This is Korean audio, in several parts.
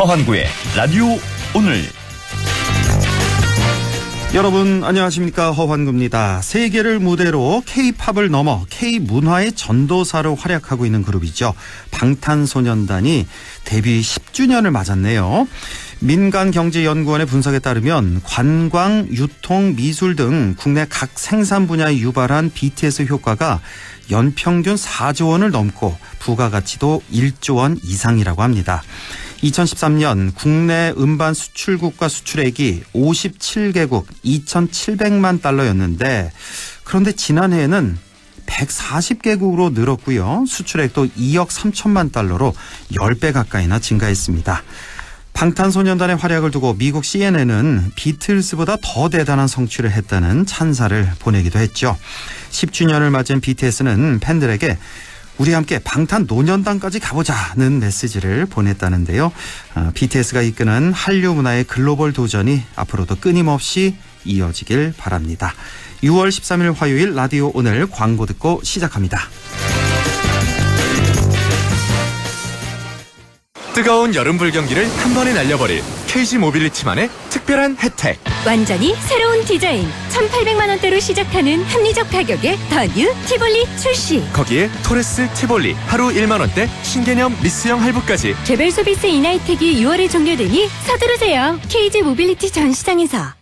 허환구의 라디오 오늘. 여러분 안녕하십니까, 허환구입니다. 세계를 무대로 K-팝을 넘어 K-문화의 전도사로 활약하고 있는 그룹이죠. 방탄소년단이 데뷔 10주년을 맞았네요. 민간경제연구원의 분석에 따르면 관광, 유통, 미술 등 국내 각 생산 분야에 유발한 BTS 효과가 연평균 4조 원을 넘고 부가가치도 1조 원 이상이라고 합니다. 2013년 국내 음반 수출국과 수출액이 57개국 2,700만 달러였는데, 그런데 지난해에는 140개국으로 늘었고요. 수출액도 2억 3천만 달러로 10배 가까이나 증가했습니다. 방탄소년단의 활약을 두고 미국 CNN은 비틀스보다 더 대단한 성취를 했다는 찬사를 보내기도 했죠. 10주년을 맞은 BTS는 팬들에게 우리 함께 방탄노년단까지 가보자는 메시지를 보냈다는데요. BTS가 이끄는 한류 문화의 글로벌 도전이 앞으로도 끊임없이 이어지길 바랍니다. 6월 13일 화요일 라디오 오늘 광고 듣고 시작합니다. 뜨거운 여름 불경기를 한 번에 날려버릴 KG 모빌리티만의 특별한 혜택. 완전히 새로운 디자인 1,800만 원대로 시작하는 합리적 가격의 더 뉴 티볼리 출시. 거기에 토레스 티볼리 하루 1만 원대 신개념 리스형 할부까지. 개별 서비스 인하 혜택이 6월에 종료되니 서두르세요. KG 모빌리티 전시장에서.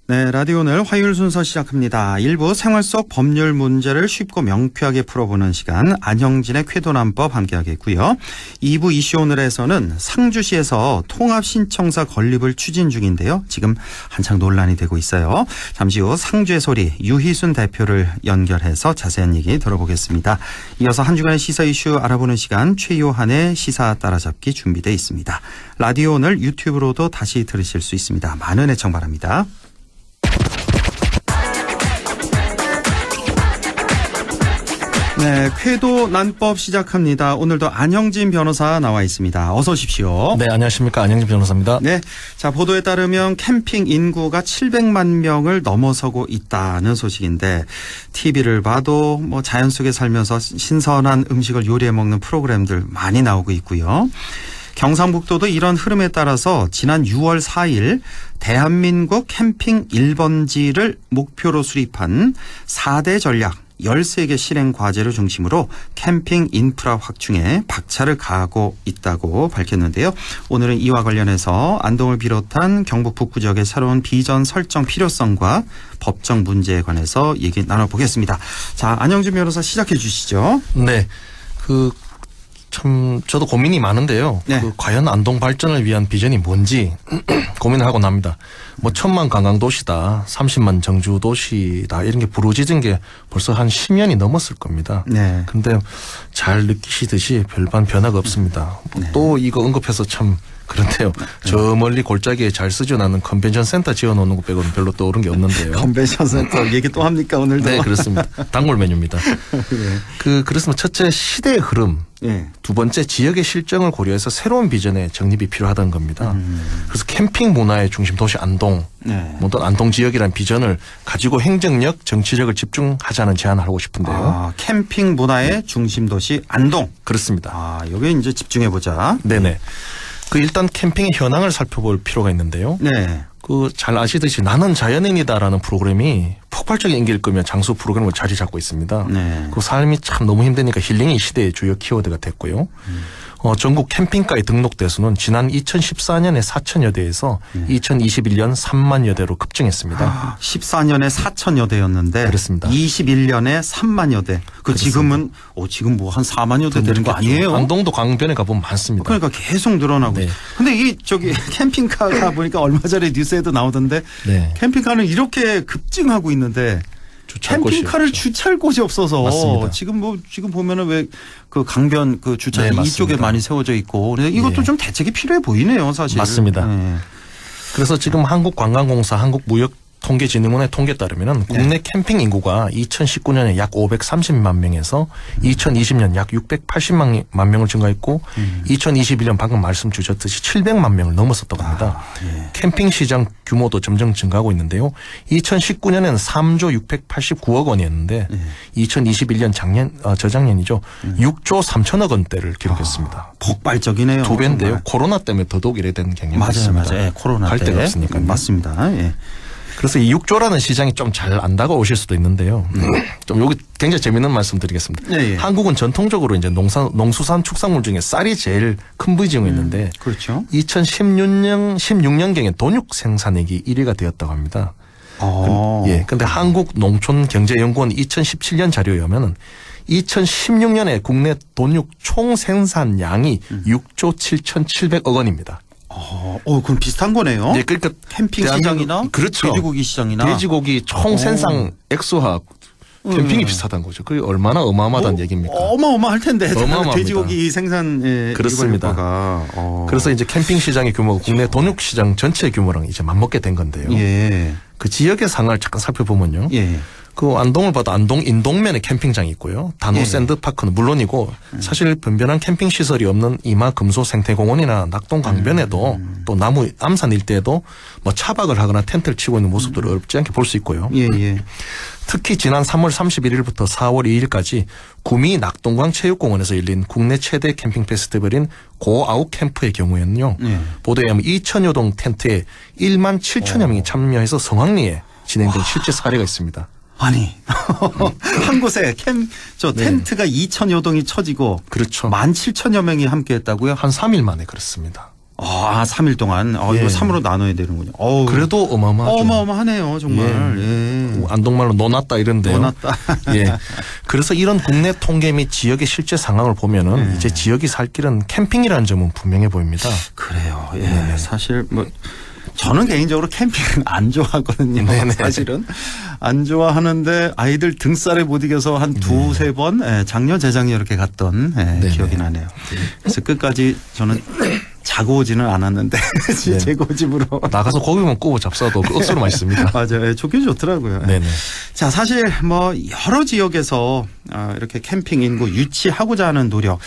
네, 라디오 오늘 화요일 순서 시작합니다. 1부 생활 속 법률 문제를 쉽고 명쾌하게 풀어보는 시간, 안형진의 쾌도난법 함께하겠고요. 2부 이슈 오늘에서는 상주시에서 통합신청사 건립을 추진 중인데요. 지금 한창 논란이 되고 있어요. 잠시 후 상주의 소리 유희순 대표를 연결해서 자세한 얘기 들어보겠습니다. 이어서 한 주간의 시사 이슈 알아보는 시간, 최요한의 시사 따라잡기 준비되어 있습니다. 라디오 오늘 유튜브로도 다시 들으실 수 있습니다. 많은 애청 바랍니다. 네, 쾌도난법 시작합니다. 오늘도 안형진 변호사 나와 있습니다. 어서 오십시오. 네, 안녕하십니까. 안형진 변호사입니다. 네, 자, 보도에 따르면 캠핑 인구가 700만 명을 넘어서고 있다는 소식인데, TV를 봐도 뭐 자연 속에 살면서 신선한 음식을 요리해 먹는 프로그램들 많이 나오고 있고요. 경상북도도 이런 흐름에 따라서 지난 6월 4일 대한민국 캠핑 1번지를 목표로 수립한 4대 전략 13개 실행 과제를 중심으로 캠핑 인프라 확충에 박차를 가하고 있다고 밝혔는데요. 오늘은 이와 관련해서 안동을 비롯한 경북 북부 지역의 새로운 비전 설정 필요성과 법적 문제에 관해서 얘기 나눠보겠습니다. 자, 안형진 변호사 시작해 주시죠. 네, 참 저도 고민이 많은데요. 네. 과연 안동 발전을 위한 비전이 뭔지 고민을 하고 납니다. 뭐 1,000만 관광도시다, 30만 정주도시다, 이런 게 부르짖은 게 벌써 한 10년이 넘었을 겁니다. 네. 근데 잘 느끼시듯이 별반 변화가 없습니다. 네. 또 이거 언급해서 참 그런데요. 저 멀리 골짜기에 잘 쓰져나는 컨벤션 센터 지어놓는 것 빼고는 별로 떠오른 게 없는데요. 컨벤션 센터 얘기 또 합니까, 오늘도? 네, 그렇습니다. 단골 메뉴입니다. 네. 그렇습니다. 첫째, 시대의 흐름. 네. 두 번째, 지역의 실정을 고려해서 새로운 비전의 정립이 필요하다는 겁니다. 그래서 캠핑 문화의 중심 도시 안동, 네. 뭐 또 안동 지역이라는 비전을 가지고 행정력, 정치력을 집중하자는 제안을 하고 싶은데요. 아, 캠핑 문화의 중심 도시 안동. 그렇습니다. 아, 여기에 이제 집중해 보자. 네네. 일단 캠핑의 현황을 살펴볼 필요가 있는데요. 네. 잘 아시듯이 나는 자연인이다라는 프로그램이 폭발적인 인기를 끌며 장수 프로그램으로 자리 잡고 있습니다. 네. 삶이 참 너무 힘드니까 힐링이 시대의 주요 키워드가 됐고요. 전국 캠핑카의 등록 대수는 지난 2014년에 4천여 대에서 2021년 3만여 대로 급증했습니다. 14년에 4천여 대였는데 그렇습니다. 21년에 3만여 대. 지금은 지금 뭐 한 4만여 대 되는 거 아니에요? 안동도 강변에 가보면 많습니다. 그러니까 계속 늘어나고. 네. 근데 이 캠핑카가 보니까 얼마 전에 뉴스에도 나오던데 네. 캠핑카는 이렇게 급증하고 있는데 캠핑카를 주차할 곳이 없어서 맞습니다. 지금 보면은 왜 그 강변 그 주차장 네, 이쪽에 많이 세워져 있고 그래서 이것도 네. 좀 대책이 필요해 보이네요, 사실. 맞습니다. 네. 그래서 지금 한국관광공사, 한국무역 통계진흥원의 통계에 따르면은 국내 캠핑 인구가 2019년에 약 530만 명에서 2020년 약 680만 명을 증가했고 2021년 방금 말씀 주셨듯이 700만 명을 넘었었다고 합니다. 캠핑 시장 규모도 점점 증가하고 있는데요. 2019년에는 3조 689억 원이었는데 2021년 저작년이죠. 6조 3천억 원대를 기록했습니다. 폭발적이네요. 두 배인데요. 정말. 코로나 때문에 더더욱 이래 된 경향이 맞아요, 있습니다. 맞아요. 코로나 갈 때. 데가 없으니까. 맞습니다. 예. 그래서 이 6조라는 시장이 좀 잘 안 다가오실 수도 있는데요. 좀 여기 굉장히 재밌는 말씀 드리겠습니다. 예. 한국은 전통적으로 이제 농수산 축산물 중에 쌀이 제일 큰 부지가 있는데 그렇죠. 2016년경에 돈육 생산액이 1위가 되었다고 합니다. 예. 근데 한국농촌경제연구원 2017년 자료에 의하면은 2016년에 국내 돈육 총 생산량이 6조 7,700억 원입니다. 그럼 비슷한 거네요. 예, 그러니까 캠핑 시장이나 그렇죠. 돼지고기 시장이나 돼지고기 총 생산 액수와 캠핑이 비슷하다는 거죠. 그게 얼마나 어마어마하다는 얘기입니까? 어마어마할 텐데. 어마어마합니다. 돼지고기 생산 그렇습니다. 그래서 이제 캠핑 시장의 규모가 국내 돈육 시장 전체 규모랑 이제 맞먹게 된 건데요. 예. 그 지역의 상황을 잠깐 살펴보면요. 예. 그 안동을 봐도 안동 인동면에 캠핑장이 있고요. 단호 샌드파크는 물론이고 사실 변변한 캠핑 시설이 없는 이마 금소 생태공원이나 낙동 강변에도 또 나무 암산 일대에도 뭐 차박을 하거나 텐트를 치고 있는 모습들을 어렵지 않게 볼 수 있고요. 예, 예. 특히 지난 3월 31일부터 4월 2일까지 구미 낙동강 체육공원에서 열린 국내 최대 캠핑 페스티벌인 고아웃 캠프의 경우에는요. 보도에 의하면 2천여 동 텐트에 1만 7천여 명이 참여해서 성황리에 진행된 실제 사례가 있습니다. 아니 한 곳에 텐트가 2천여 동이 쳐지고 그렇죠. 17,000여 명이 함께 했다고요? 한 3일 만에 그렇습니다. 3일 동안 이거 3으로 나눠야 되는군요. 그래도 어마어마하죠. 어마어마하네요, 정말. 예. 안동말로 노났다 이런데요. 노났다. 예. 그래서 이런 국내 통계 및 지역의 실제 상황을 보면은 이제 지역이 살 길은 캠핑이라는 점은 분명해 보입니다. 그래요. 예. 사실 저는 개인적으로 캠핑은 안 좋아하거든요. 네네. 사실은 안 좋아하는데 아이들 등살에 못 이겨서 한 두세 번 작년 재작년 이렇게 갔던 기억이 나네요. 그래서 끝까지 저는 자고 오지는 않았는데 제 고집으로 나가서 고기만 구워 잡숴도 그 억수로 맛있습니다. 맞아요. 좋긴 좋더라고요. 네네. 자, 사실 여러 지역에서 이렇게 캠핑 인구 유치하고자 하는 노력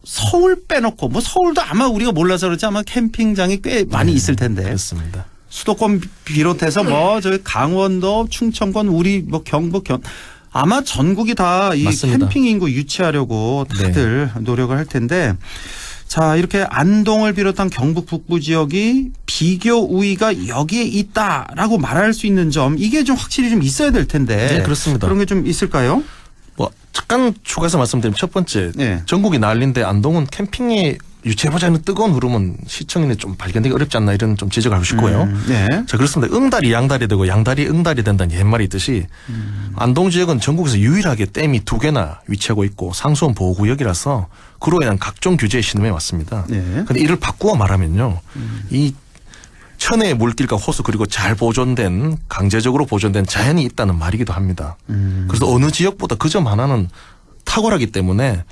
서울 빼놓고 서울도 아마 우리가 몰라서 그렇지 아마 캠핑장이 꽤 많이 있을 텐데. 그렇습니다. 수도권 비롯해서 저희 강원도, 충청권, 우리 경북 아마 전국이 다 이 캠핑 인구 유치하려고 다들 노력을 할 텐데. 자, 이렇게 안동을 비롯한 경북 북부 지역이 비교 우위가 여기에 있다라고 말할 수 있는 점 이게 좀 확실히 좀 있어야 될 텐데. 네, 그렇습니다. 그런 게 좀 있을까요? 잠깐 추가해서 말씀드리면 첫 번째 네. 전국이 난리인데 안동은 캠핑에 유치해보자는 뜨거운 흐름은 시청인에 좀 발견되기 어렵지 않나 이런 좀 지적을 하고 싶고요. 네. 자, 그렇습니다. 응달이 양달이 되고 양달이 응달이 된다는 옛말이 있듯이 안동 지역은 전국에서 유일하게 댐이 2개나 위치하고 있고 상수원 보호구역이라서 그로 인한 각종 규제에 신음해 왔습니다. 그런데 네. 이를 바꾸어 말하면요. 이 천혜의 물길과 호수 그리고 잘 보존된 강제적으로 보존된 자연이 있다는 말이기도 합니다. 그래서 어느 지역보다 그 점 하나는 탁월하기 때문에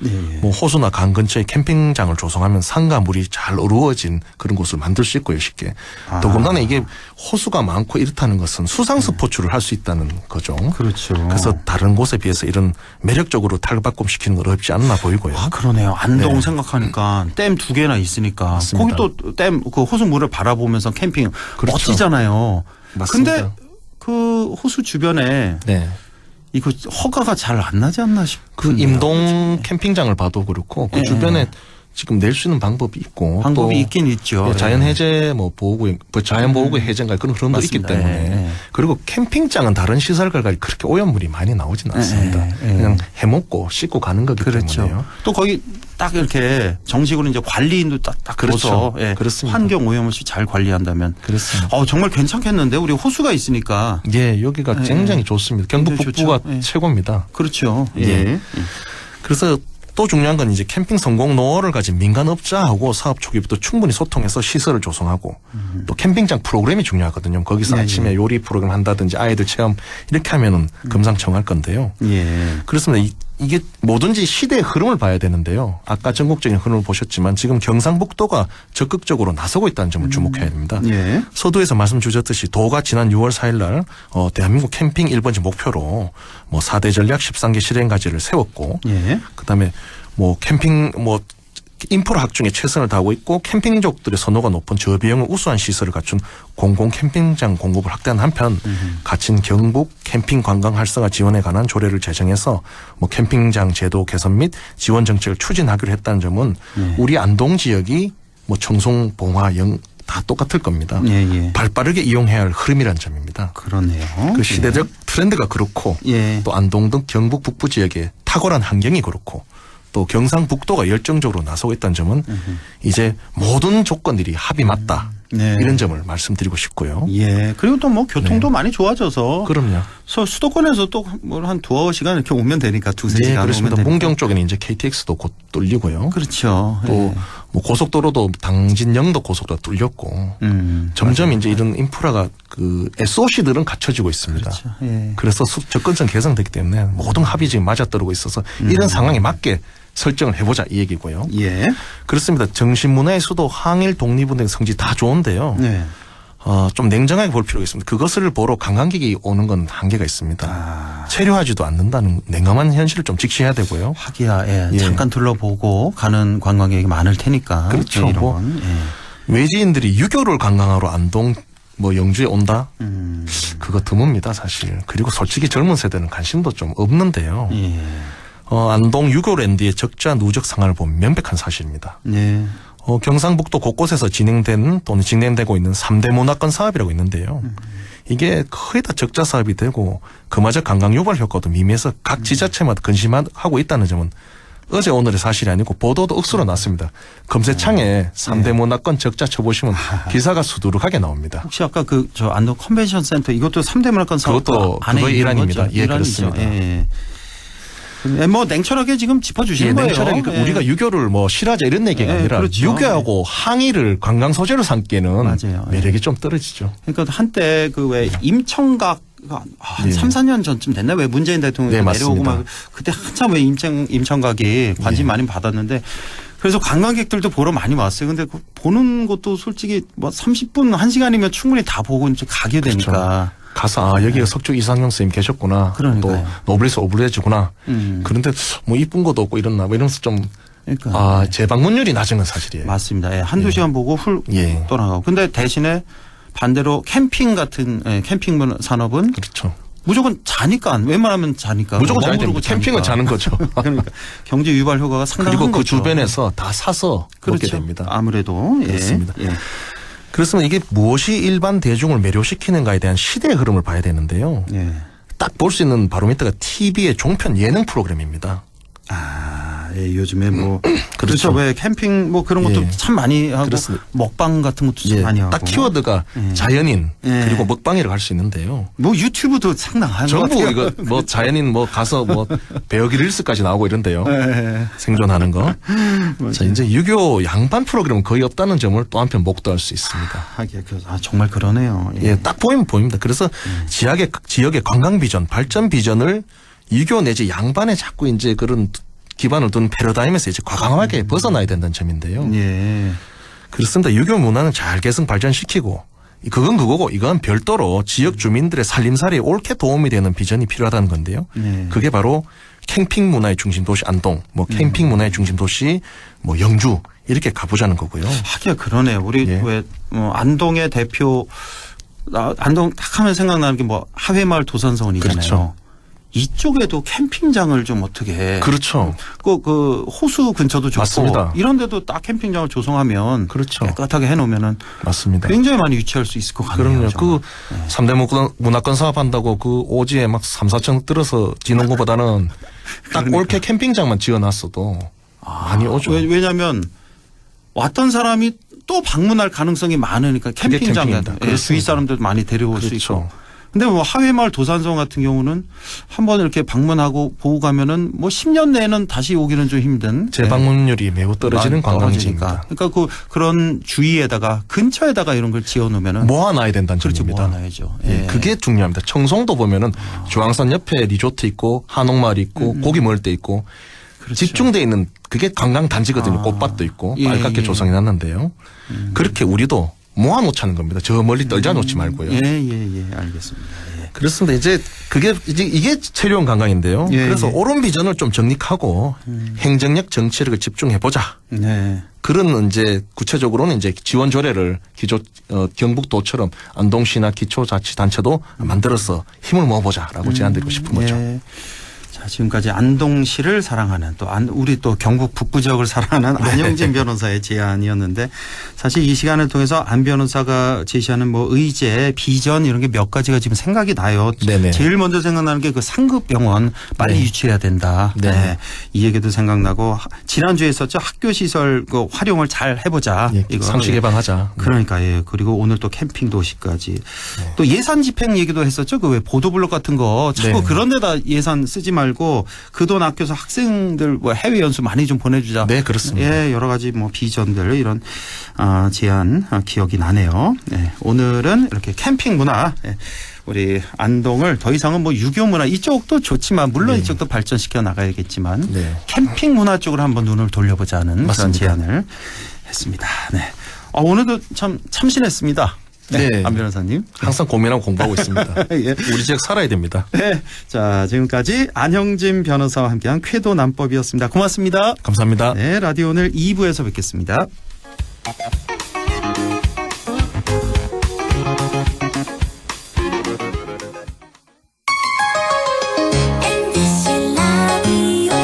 호수나 강 근처에 캠핑장을 조성하면 산과 물이 잘 어루어진 그런 곳을 만들 수 있고요, 쉽게. 더군다나 이게 호수가 많고 이렇다는 것은 수상 스포츠를 할 수 있다는 거죠. 그렇죠. 그래서 다른 곳에 비해서 이런 매력적으로 탈바꿈시키는 건 어렵지 않나 보이고요. 그러네요. 안동 생각하니까 댐 2개나 있으니까 맞습니다. 거기 또 댐 그 호수물을 바라보면서 캠핑 그렇죠. 멋지잖아요. 맞습니다. 근데 그 호수 주변에 이거 허가가 잘 안 나지 않나 싶어요. 그 임동 캠핑장을 봐도 그렇고 그 주변에 지금 낼 수 있는 방법이 있고 방법이 또 있긴 있죠. 자연 해제 보호구역, 자연 보호구역 해제인가 그런 흐름도 맞습니다. 있기 때문에 그리고 캠핑장은 다른 시설과 그렇게 오염물이 많이 나오지는 않습니다. 그냥 해먹고 씻고 가는 거기 때문에요. 또 거기 딱 이렇게 정식으로 이제 관리인도 딱 그렇죠. 둬서 그렇습니다. 환경 오염 없이 잘 관리한다면 그렇습니다. 정말 괜찮겠는데 우리 호수가 있으니까. 예, 여기가 굉장히 좋습니다. 경북 북부가 최고입니다. 그렇죠. 예. 그래서 또 중요한 건 이제 캠핑 성공 노하우를 가진 민간업자하고 사업 초기부터 충분히 소통해서 시설을 조성하고 또 캠핑장 프로그램이 중요하거든요. 거기서 아침에 요리 프로그램 한다든지 아이들 체험 이렇게 하면은 금상첨화할 건데요. 예. 그렇습니다. 이게 뭐든지 시대의 흐름을 봐야 되는데요. 아까 전국적인 흐름을 보셨지만 지금 경상북도가 적극적으로 나서고 있다는 점을 주목해야 됩니다. 예. 서두에서 말씀 주셨듯이 도가 지난 6월 4일 날 대한민국 캠핑 1번지 목표로 뭐 4대 전략 13개 실행 과제를 세웠고 예. 그다음에 뭐 캠핑 뭐 인프라 확충에 최선을 다하고 있고 캠핑족들의 선호가 높은 저비용의 우수한 시설을 갖춘 공공 캠핑장 공급을 확대한 한편 갇힌 경북 캠핑 관광 활성화 지원에 관한 조례를 제정해서 뭐 캠핑장 제도 개선 및 지원 정책을 추진하기로 했다는 점은 우리 안동 지역이 뭐 청송, 봉화, 영 다 똑같을 겁니다. 예. 발빠르게 이용해야 할 흐름이라는 점입니다. 그러네요. 그 시대적 트렌드가 그렇고 예. 또 안동 등 경북 북부 지역의 탁월한 환경이 그렇고 또 경상북도가 열정적으로 나서고 있다는 점은 이제 모든 조건들이 합이 맞다. 네. 이런 점을 말씀드리고 싶고요. 예. 그리고 또 뭐 교통도 많이 좋아져서 그럼요. 수도권에서 또 뭐 한 두어 시간 이렇게 오면 되니까 두세 네, 시간 그렇습니다. 오면 되니까. 문경 쪽에는 이제 KTX도 곧 뚫리고요. 그렇죠. 또 뭐 고속도로도 당진영도 고속도로 뚫렸고 점점 이제 이런 인프라가 그 SOC들은 갖춰지고 있습니다. 그렇죠. 예. 그래서 접근성 개선되기 때문에 모든 합이 지금 맞아떨어지고 있어서 이런 상황에 맞게 설정을 해보자 이 얘기고요. 예. 그렇습니다. 정신문화의 수도 항일 독립운동 성지 다 좋은데요. 네. 좀 냉정하게 볼 필요가 있습니다. 그것을 보러 관광객이 오는 건 한계가 있습니다. 체류하지도 않는다는 냉엄한 현실을 좀 직시해야 되고요. 하기야, 예. 예. 잠깐 둘러보고 가는 관광객이 많을 테니까. 그렇죠. 예, 이런 뭐 건. 예. 외지인들이 유교를 관광하러 안동 뭐 영주에 온다? 그거 드뭅니다 사실. 그리고 솔직히 젊은 세대는 관심도 좀 없는데요. 예. 안동 유교랜드의 적자 누적 상황을 보면 명백한 사실입니다. 예. 경상북도 곳곳에서 진행된 또는 진행되고 있는 3대 문화권 사업이라고 있는데요. 이게 거의 다 적자 사업이 되고 그마저 관광 유발 효과도 미미해서 각 지자체마다 근심하고 있다는 점은 어제 오늘의 사실이 아니고 보도도 억수로 났습니다. 검색창에 3대 문화권 적자 쳐보시면 기사가 수두룩하게 나옵니다. 혹시 아까 저 안동 컨벤션 센터 이것도 3대 문화권 사업 그것도 안에 그거의 있는 일환입니다. 거죠? 예, 일환이죠. 그렇습니다. 예. 뭐 냉철하게 지금 짚어주시는 거예요. 냉철하게 예. 우리가 유교를 뭐 싫어하자 이런 얘기가 예, 아니라 그렇죠. 유교하고 항의를 관광 소재로 삼기에는 맞아요. 매력이 좀 떨어지죠. 그러니까 한때 그 왜 임청각 한 3, 4년 전쯤 됐나? 왜 문재인 대통령이 네, 내려오고 맞습니다. 막 그때 한참 왜 임청각이 관심 많이 받았는데 그래서 관광객들도 보러 많이 왔어요. 근데 보는 것도 솔직히 뭐 30분, 1시간이면 충분히 다 보고 이제 가게 되니까. 그렇죠. 가서 여기가 석주 이상영 선생님 계셨구나. 그러니까요. 또 노블레스 오블레즈구나. 그런데 뭐 이쁜 것도 없고 이랬나 뭐 이러면서 좀 그러니까. 재방문율이 낮은 건 사실이에요. 맞습니다. 예, 한두 시간 보고 훌 예. 떠나가고. 근데 대신에 반대로 캠핑 같은 캠핑 산업은 그렇죠. 무조건 자니까 웬만하면 자니까 무조건 자야 머무르고 됩니다. 캠핑은 자는 거죠. 그러니까 경제 유발 효과가 상당한 그리고 그 거죠. 주변에서 다 사서 먹게 그렇죠. 됩니다. 아무래도 예. 그렇습니다. 예. 그렇습니다. 이게 무엇이 일반 대중을 매료시키는가에 대한 시대의 흐름을 봐야 되는데요. 예. 딱 볼 수 있는 바로미터가 TV의 종편 예능 프로그램입니다. 예, 요즘에 뭐 그렇죠. 그렇죠. 왜 캠핑 뭐 그런 것도 예. 참 많이 하고 그렇습니다. 먹방 같은 것도 참 많이 하고. 딱 키워드가 자연인 예. 그리고 먹방이라고 할 수 있는데요. 뭐 유튜브도 상당한 것 전부 같아요. 이거 뭐 자연인 뭐 가서 뭐 배우기 릴스까지 나오고 이런데요. 예. 생존하는 거. 자, 이제 유교 양반 프로그램은 거의 없다는 점을 또 한편 목도할 수 있습니다. 정말 그러네요. 예. 예, 딱 보이면 보입니다. 그래서 지역의 관광 비전, 발전 비전을 유교 내지 양반에 자꾸 이제 그런 기반을 둔 패러다임에서 이제 과감하게 벗어나야 된다는 점인데요. 예. 그렇습니다. 유교 문화는 잘 개성 발전시키고 그건 그거고 이건 별도로 지역 주민들의 살림살이에 옳게 도움이 되는 비전이 필요하다는 건데요. 네. 그게 바로 캠핑 문화의 중심 도시 안동, 뭐 캠핑 문화의 중심 도시 뭐 영주 이렇게 가보자는 거고요. 하기야 그러네요. 우리 예. 왜 안동의 대표 안동 딱 하면 생각나는 게 뭐 하회마을 도산서원이잖아요. 그렇죠. 이쪽에도 캠핑장을 좀 어떻게 그렇죠. 그 호수 근처도 좋고 맞습니다. 이런 데도 딱 캠핑장을 조성하면 그렇죠. 깨끗하게 해놓으면은 맞습니다. 굉장히 많이 유치할 수 있을 것 같네요. 그럼요. 정말. 그 3대 문화권 사업한다고 그 오지에 막 3, 4천 들어서 지는 것보다는 딱 옳게 캠핑장만 지어놨어도 많이 오죠. 왜냐하면 왔던 사람이 또 방문할 가능성이 많으니까 캠핑장에 캠핑입니다. 예, 주위 사람들 많이 데려올 수 그렇죠. 있고 근데 뭐 하회마을 도산성 같은 경우는 한번 이렇게 방문하고 보고 가면은 뭐 10년 내에는 다시 오기는 좀 힘든 재방문율이 매우 떨어지는 관광지입니다. 그러니까 그런 주위에다가 근처에다가 이런 걸 지어 놓으면은 모아놔야 된다는 그렇죠. 점입니다. 모아놔야죠. 예, 그게 중요합니다. 청송도 보면은 중앙산 옆에 리조트 있고 한옥마을 있고 고기 먹을 데 있고 그렇죠. 집중돼 있는 그게 관광 단지거든요. 꽃밭도 있고 예, 빨갛게 예. 조성해 놨는데요. 그렇게 우리도 모아놓자는 겁니다. 저 멀리 떨자 놓지 말고요. 예, 알겠습니다. 예. 그렇습니다. 이제 이게 체류형 관광인데요. 예, 그래서 예. 옳은 비전을 좀 정립하고 행정력 정치력을 집중해 보자. 네. 그런 이제 구체적으로는 이제 지원 조례를 경북도처럼 안동시나 기초자치단체도 만들어서 힘을 모아보자라고 제안드리고 싶은 거죠. 예. 자, 지금까지 안동시를 사랑하는 우리 또 경북 북부 지역을 사랑하는 안영진 변호사의 제안이었는데 사실 이 시간을 통해서 안 변호사가 제시하는 뭐 의제, 비전 이런 게 몇 가지가 지금 생각이 나요. 네네. 제일 먼저 생각나는 게 그 상급병원 빨리 네. 유치해야 된다. 네. 네. 이 얘기도 생각나고 지난주에 있었죠. 학교 시설 그 활용을 잘 해보자. 예, 이거 상시 개방하자. 그러니까 예. 그리고 오늘 또 캠핑 도시까지 또 예산 집행 얘기도 했었죠. 그 왜 보도블록 같은 거 자꾸 네. 그런 데다 예산 쓰지 말고 그 돈 아껴서 학생들 뭐 해외 연수 많이 좀 보내주자. 네, 그렇습니다. 예, 여러 가지 뭐 비전들 이런 제안 기억이 나네요. 네, 오늘은 이렇게 캠핑 문화. 예. 우리 안동을 더 이상은 뭐 유교 문화 이쪽도 좋지만 물론 이쪽도 발전시켜 나가야겠지만 네. 캠핑 문화 쪽으로 한번 눈을 돌려보자는 그런 맞습니다. 제안을 했습니다. 네. 오늘도 참 참신했습니다. 네. 네. 안 변호사님. 항상 고민하고 공부하고 있습니다. 예. 우리 지역 살아야 됩니다. 네. 자, 지금까지 안형진 변호사와 함께한 쾌도 남법이었습니다. 고맙습니다. 감사합니다. 네. 라디오 오늘 2부에서 뵙겠습니다. MBC 라디오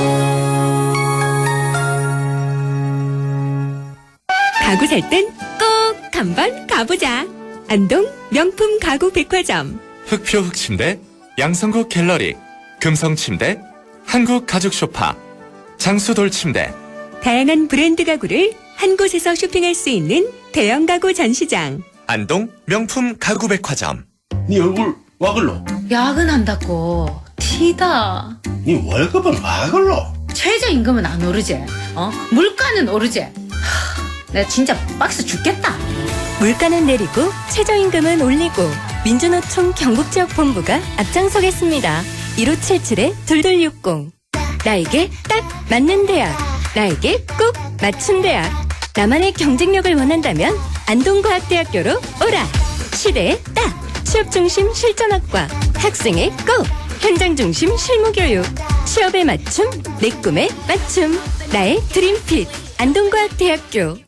가구 살 땐 꼭 한번 가보자. 안동 명품 가구 백화점. 흑표 흑침대, 양성국 갤러리, 금성침대, 한국 가죽 소파, 장수돌 침대. 다양한 브랜드 가구를 한 곳에서 쇼핑할 수 있는 대형 가구 전시장. 안동 명품 가구 백화점. 네 얼굴 와 글로? 야근한다고 티다. 네 월급은 와 글로? 최저임금은 안 오르지. 물가는 오르지. 내가 진짜 박스 죽겠다. 물가는 내리고 최저임금은 올리고 민주노총 경북지역본부가 앞장서겠습니다. 1577-2260. 나에게 딱 맞는 대학. 나에게 꼭 맞춘 대학. 나만의 경쟁력을 원한다면 안동과학대학교로 오라. 시대에 딱. 취업중심 실전학과. 학생의 꼭. 현장중심 실무교육. 취업에 맞춤. 내 꿈에 맞춤. 나의 드림핏. 안동과학대학교.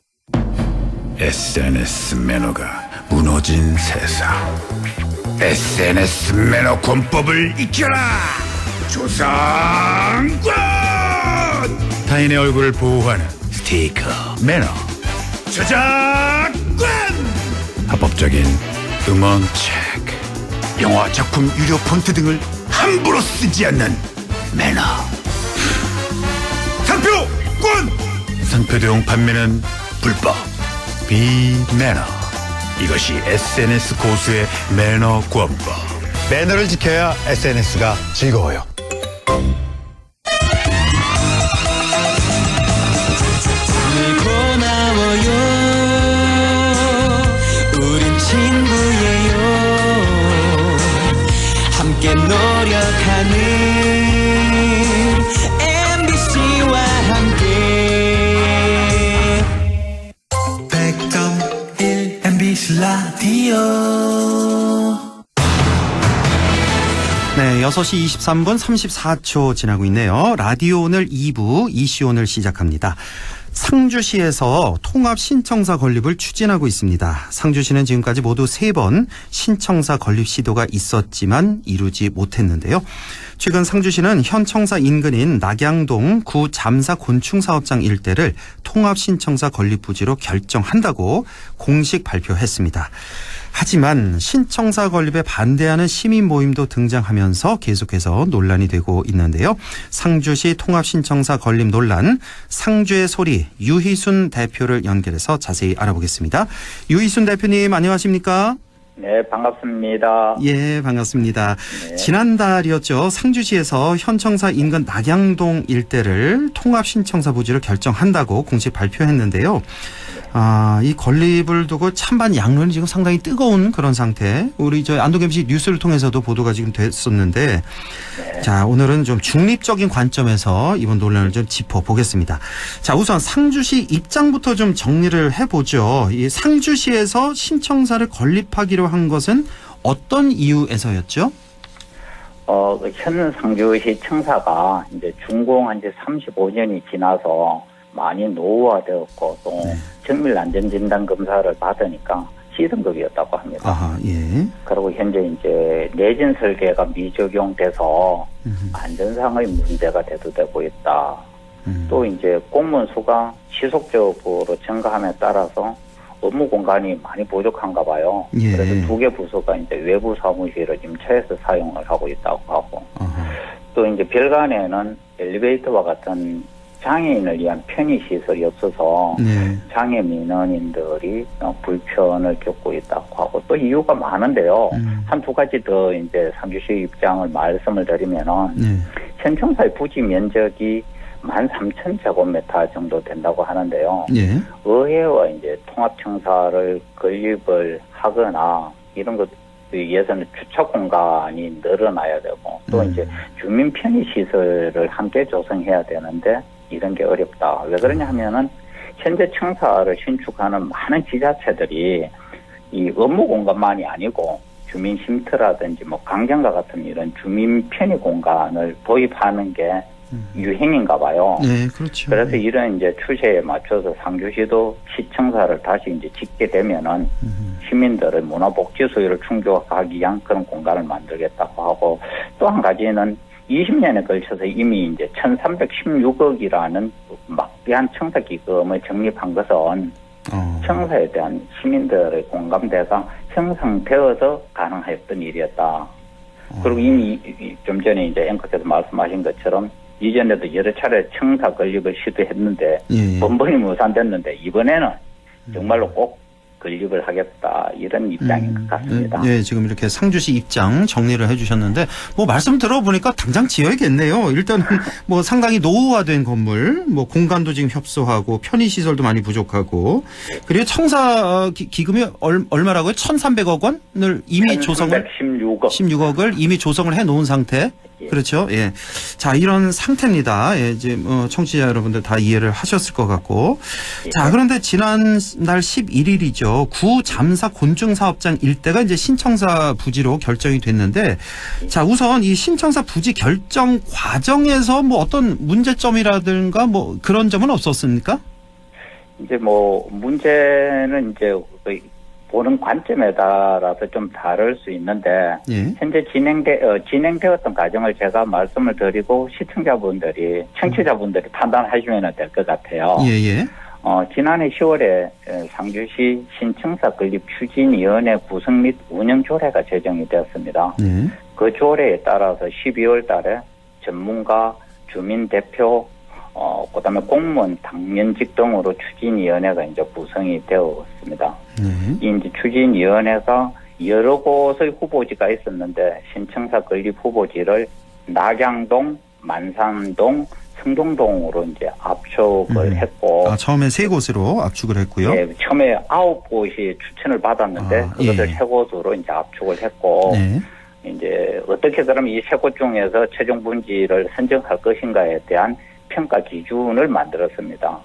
SNS 매너가 무너진 세상. SNS 매너 권법을 익혀라. 조상권. 타인의 얼굴을 보호하는 스티커 매너. 저작권. 합법적인 음원 체크. 영화 작품 유료 폰트 등을 함부로 쓰지 않는 매너. 상표권. 상표 대용 판매는 불법. 비매너. 이것이 SNS 고수의 매너 권법. 매너를 지켜야 SNS가 즐거워요. 고마워요. 우린 친구예요. 함께 노력하는 MBC와 함께 100.1 MBC 라디오. 네, 6시 23분 34초 지나고 있네요. 라디오 오늘 2부 이슈 오늘 시작합니다. 상주시에서 통합 신청사 건립을 추진하고 있습니다. 상주시는 지금까지 모두 3번 신청사 건립 시도가 있었지만 이루지 못했는데요. 최근 상주시는 현 청사 인근인 낙양동 구 잠사 곤충사업장 일대를 통합 신청사 건립 부지로 결정한다고 공식 발표했습니다. 하지만 신청사 건립에 반대하는 시민 모임도 등장하면서 계속해서 논란이 되고 있는데요. 상주시 통합 신청사 건립 논란, 상주의 소리 유희순 대표를 연결해서 자세히 알아보겠습니다. 유희순 대표님 안녕하십니까? 네, 반갑습니다. 예, 반갑습니다. 네. 지난달이었죠. 상주시에서 현청사 인근 낙양동 일대를 통합신청사 부지로 결정한다고 공식 발표했는데요. 이 건립을 두고 찬반 양론이 지금 상당히 뜨거운 그런 상태. 우리 안동 MC 뉴스를 통해서도 보도가 지금 됐었는데, 자, 오늘은 좀 중립적인 관점에서 이번 논란을 좀 짚어보겠습니다. 자, 우선 상주시 입장부터 좀 정리를 해보죠. 이 상주시에서 신청사를 건립하기로 한 것은 어떤 이유에서였죠? 현 상주시 청사가 이제 준공한 지 35년이 지나서 많이 노후화되었고 또 정밀 안전진단 검사를 받으니까 C등급이었다고 합니다. 아하, 예. 그리고 현재 이제 내진 설계가 미적용돼서 안전상의 문제가 대두되고 있다. 또 이제 공무원 수가 지속적으로 증가함에 따라서 업무 공간이 많이 부족한가 봐요. 예. 그래서 2개 부서가 이제 외부 사무실을 임차해서 사용을 하고 있다고 하고 또 이제 별관에는 엘리베이터와 같은 장애인을 위한 편의시설이 없어서 네. 장애 민원인들이 불편을 겪고 있다고 하고 또 이유가 많은데요. 한두 가지 더 이제 상주시 입장을 말씀을 드리면은 현청사의 부지 면적이 13,000제곱미터 정도 된다고 하는데요. 예. 의회와 이제 통합청사를 건립을 하거나 이런 것 위해서는 주차 공간이 늘어나야 되고 또 이제 주민 편의 시설을 함께 조성해야 되는데 이런 게 어렵다. 왜 그러냐 하면은 현재 청사를 신축하는 많은 지자체들이 이 업무 공간만이 아니고 주민 쉼터라든지 뭐 강정과 같은 이런 주민 편의 공간을 도입하는 게 유행인가 봐요. 네, 그렇죠. 그래서 이런 이제 추세에 맞춰서 상주시도 시청사를 다시 이제 짓게 되면은 시민들의 문화복지 수요를 충족하기 위한 그런 공간을 만들겠다고 하고 또 한 가지는 20년에 걸쳐서 이미 이제 1,316억이라는 막대한 청사 기금을 적립한 것은 청사에 대한 시민들의 공감대가 형성되어서 가능했던 일이었다. 그리고 이미 좀 전에 이제 앵커께서 말씀하신 것처럼 이전에도 여러 차례 청사 건립을 시도했는데 번번이 무산됐는데 이번에는 정말로 꼭 건립을 하겠다 이런 입장인 것 같습니다. 네, 지금 이렇게 상주시 입장 정리를 해주셨는데 뭐 말씀 들어보니까 당장 지어야겠네요. 일단은 뭐 상당히 노후화된 건물, 뭐 공간도 지금 협소하고 편의시설도 많이 부족하고 그리고 청사 기금이 얼마라고요? 1,300억 원을 이미 조성을 16억을 이미 조성을 해놓은 상태. 그렇죠. 예. 자, 이런 상태입니다. 예, 이제 청취자 여러분들 다 이해를 하셨을 것 같고. 자, 그런데 지난달 11일이죠. 구 잠사 곤증 사업장 일대가 이제 신청사 부지로 결정이 됐는데, 자, 우선 이 신청사 부지 결정 과정에서 뭐 어떤 문제점이라든가 뭐 그런 점은 없었습니까? 이제 뭐 문제는 이제 보는 관점에 따라서 좀 다를 수 있는데 현재 진행되었던 과정을 제가 말씀을 드리고 시청자분들이 청취자분들이 판단하시면 될 것 같아요. 지난해 10월에 상주시 신청사 건립 추진위원회 구성 및 운영 조례가 제정이 되었습니다. 그 조례에 따라서 12월 달에 전문가, 주민 대표, 그다음에 공무원, 당면직 등으로 추진위원회가 이제 구성이 되었습니다. 이 이제 추진위원회가 여러 곳의 후보지가 있었는데 신청사 건립 후보지를 낙양동, 만산동, 성동동으로 이제 압축을 했고. 처음에 3곳으로 압축을 했고요. 네, 처음에 9곳이 추천을 받았는데 그것을 3곳으로 이제 압축을 했고. 이제 어떻게 그러면 이 3곳 중에서 최종 분지를 선정할 것인가에 대한 평가 기준을 만들었습니다.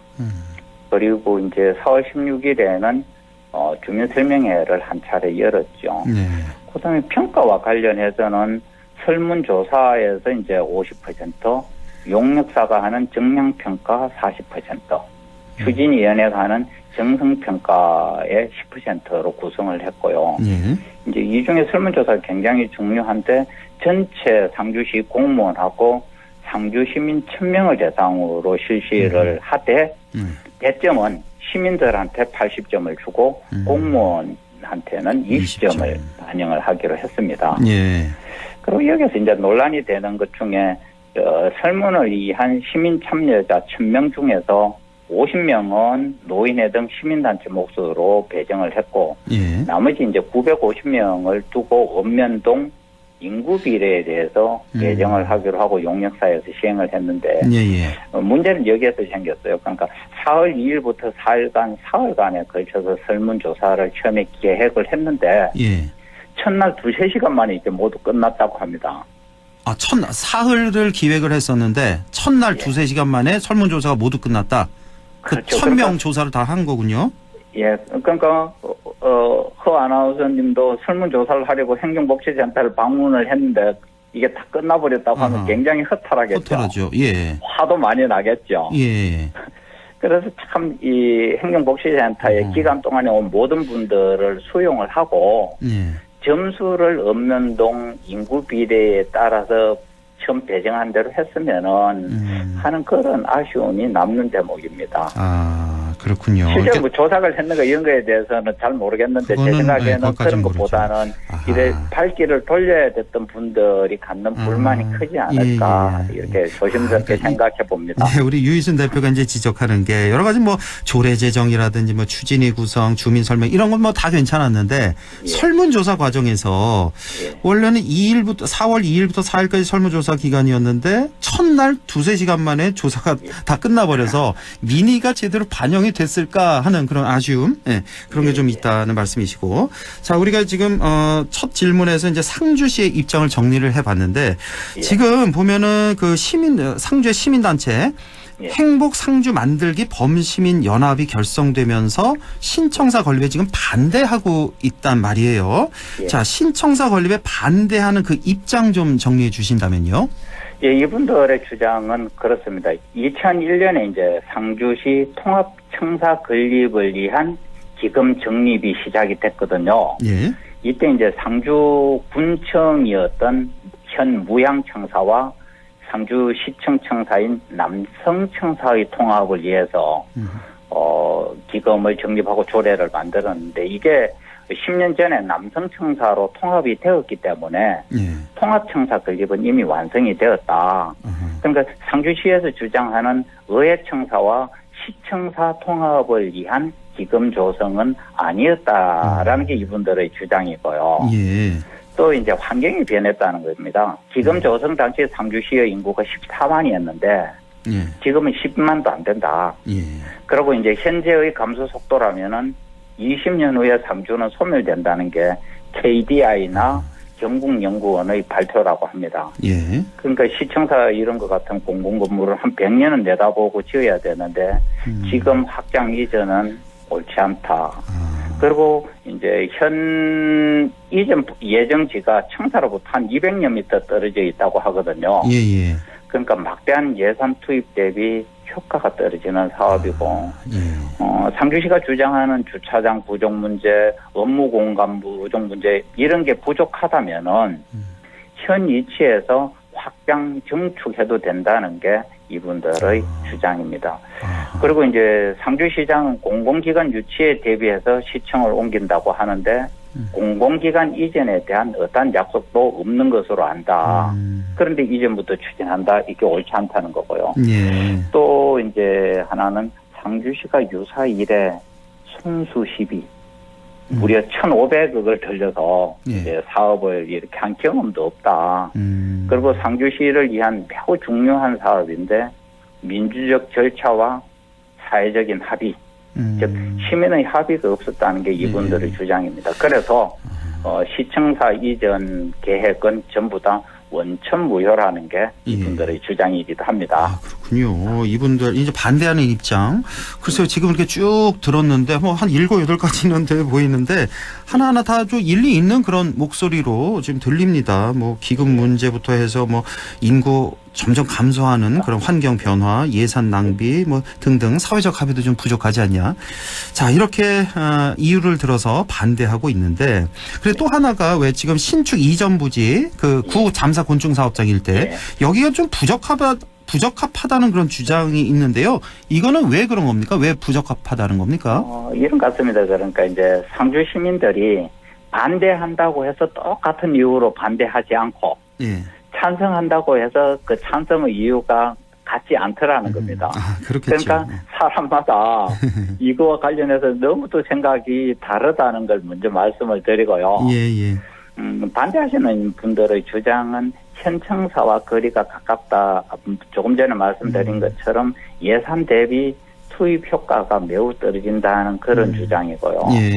그리고 이제 4월 16일에는 주민 설명회를 한 차례 열었죠. 그다음에 평가와 관련해서는 설문조사에서 이제 50%, 용역사가 하는 정량평가 40%, 추진위원회가 하는 정성평가의 10%로 구성을 했고요. 이제 이 중에 설문조사가 굉장히 중요한데 전체 상주시 공무원하고 상주 시민 1,000명을 대상으로 실시를 하되 배점은 시민들한테 80점을 주고 공무원한테는 20점을 반영을 하기로 했습니다. 그리고 여기서 이제 논란이 되는 것 중에 설문을 위한 시민 참여자 1,000명 중에서 50명은 노인회 등 시민단체 몫으로 배정을 했고 예. 나머지 이제 950명을 두고 읍면동 인구 비례에 대해서 배정을 하기로 하고 용역사에서 시행을 했는데 예. 문제는 여기에서 생겼어요. 그러니까 4월 2일부터 4일간에 걸쳐서 설문조사를 처음에 계획을 했는데 예. 첫날 2-3시간 만에 이제 모두 끝났다고 합니다. 아, 사흘을 기획을 했었는데 첫날 2-3시간 만에 설문조사가 모두 끝났다. 그렇죠. 1000명 그러니까, 조사를 다 한 거군요. 예, 그러니까 허 아나운서님도 설문조사를 하려고 행정복지센터를 방문을 했는데 이게 다 끝나버렸다고 하면 굉장히 허탈하겠죠. 허탈하죠. 예. 화도 많이 나겠죠. 예. 그래서 참 이 행정복지센터에 기간 동안에 온 모든 분들을 수용을 하고 예. 점수를 읍면동 인구 비례에 따라서 처음 배정한 대로 했으면은 하는 그런 아쉬움이 남는 대목입니다. 아, 그렇군요. 실제로 뭐 조사를 했는가 이런 거에 대해서는 잘 모르겠는데 제 생각에는 그런 것보다는 이래 발길을 돌려야 됐던 분들이 갖는 불만이 크지 않을까 이렇게 조심스럽게 생각해 봅니다. 네, 우리 유희순 대표가 이제 지적하는 게 여러 가지 뭐 조례 제정이라든지 뭐 추진위 구성, 주민 설명 이런 건 뭐 다 괜찮았는데 설문조사 과정에서 원래는 4월 2일부터 4일까지 설문조사 기간이었는데 첫날 2-3시간 만에 조사가 다 끝나버려서 민의가 제대로 반영이 됐을까 하는 그런 아쉬움, 그런 게 좀 있다는 말씀이시고, 자, 우리가 지금 첫 질문에서 이제 상주시의 입장을 정리를 해봤는데 지금 보면은 그 상주의 시민단체 행복 상주 만들기 범시민 연합이 결성되면서 신청사 건립에 지금 반대하고 있단 말이에요. 자, 신청사 건립에 반대하는 그 입장 좀 정리해 주신다면요. 예, 이분들의 주장은 그렇습니다. 2001년에 이제 상주시 통합청사 건립을 위한 기금 적립이 시작이 됐거든요. 예. 이때 이제 상주군청이었던 현 무양청사와 상주시청청사인 남성청사의 통합을 위해서 기금을 적립하고 조례를 만들었는데 이게 10년 전에 남성청사로 통합이 되었기 때문에 통합청사 건립은 이미 완성이 되었다. 그러니까 상주시에서 주장하는 의회청사와 시청사 통합을 위한 기금 조성은 아니었다라는 게 이분들의 주장이고요. 예. 또 이제 환경이 변했다는 겁니다. 기금 조성 당시 상주시의 인구가 14만이었는데 지금은 10만도 안 된다. 그리고 이제 현재의 감소 속도라면은 20년 후에 상주는 소멸된다는 게 KDI나 경북연구원의 발표라고 합니다. 예. 그러니까 시청사 이런 것 같은 공공건물을 한 100년은 내다보고 지어야 되는데 지금 확장 이전은 옳지 않다. 그리고 이제 현 이전 예정지가 청사로부터 한 200여 m 떨어져 있다고 하거든요. 예. 그러니까 막대한 예산 투입 대비 효과가 떨어지는 사업이고 상주시가 주장하는 주차장 부족 문제, 업무 공간 부족 문제 이런 게 부족하다면은 현 위치에서 확장 정축해도 된다는 게 이분들의 주장입니다. 그리고 이제 상주시장은 공공기관 유치에 대비해서 시청을 옮긴다고 하는데 공공기관 이전에 대한 어떠한 약속도 없는 것으로 안다. 그런데 이전부터 추진한다. 이게 옳지 않다는 거고요. 또 이제 하나는 상주시가 유사 이래 손수 시비 무려 1,500억을 들여서 이제 사업을 이렇게 한 경험도 없다. 그리고 상주시를 위한 매우 중요한 사업인데 민주적 절차와 사회적인 합의, 즉 시민의 합의가 없었다는 게 이분들의 주장입니다. 그래서 시청사 이전 계획은 전부 다 원천무효라는 게 이분들의 주장이기도 합니다. 그렇군요. 이분들 이제 반대하는 입장. 글쎄요, 지금 이렇게 쭉 들었는데 뭐 한 7, 8가지는 돼 보이는데 하나하나 다 좀 일리 있는 그런 목소리로 지금 들립니다. 뭐 기금 문제부터 해서 뭐 인구 점점 감소하는 그런 환경 변화, 예산 낭비 뭐 등등 사회적 합의도 좀 부족하지 않냐. 자, 이렇게 이유를 들어서 반대하고 있는데 그래 또 하나가 왜 지금 신축 이전 부지 그 구 잠사 곤충 사업장 일대 여기가 좀 부적합하다는 그런 주장이 있는데요. 이거는 왜 그런 겁니까? 왜 부적합하다는 겁니까? 이런 것 같습니다. 그러니까 이제 상주 시민들이 반대한다고 해서 똑같은 이유로 반대하지 않고 찬성한다고 해서 그 찬성의 이유가 같지 않더라는 겁니다. 아, 그렇겠죠. 그러니까 사람마다 이거와 관련해서 너무 또 생각이 다르다는 걸 먼저 말씀을 드리고요. 예. 반대하시는 분들의 주장은 현청사와 거리가 가깝다. 조금 전에 말씀드린 것처럼 예산 대비 투입 효과가 매우 떨어진다는 그런 주장이고요. 예.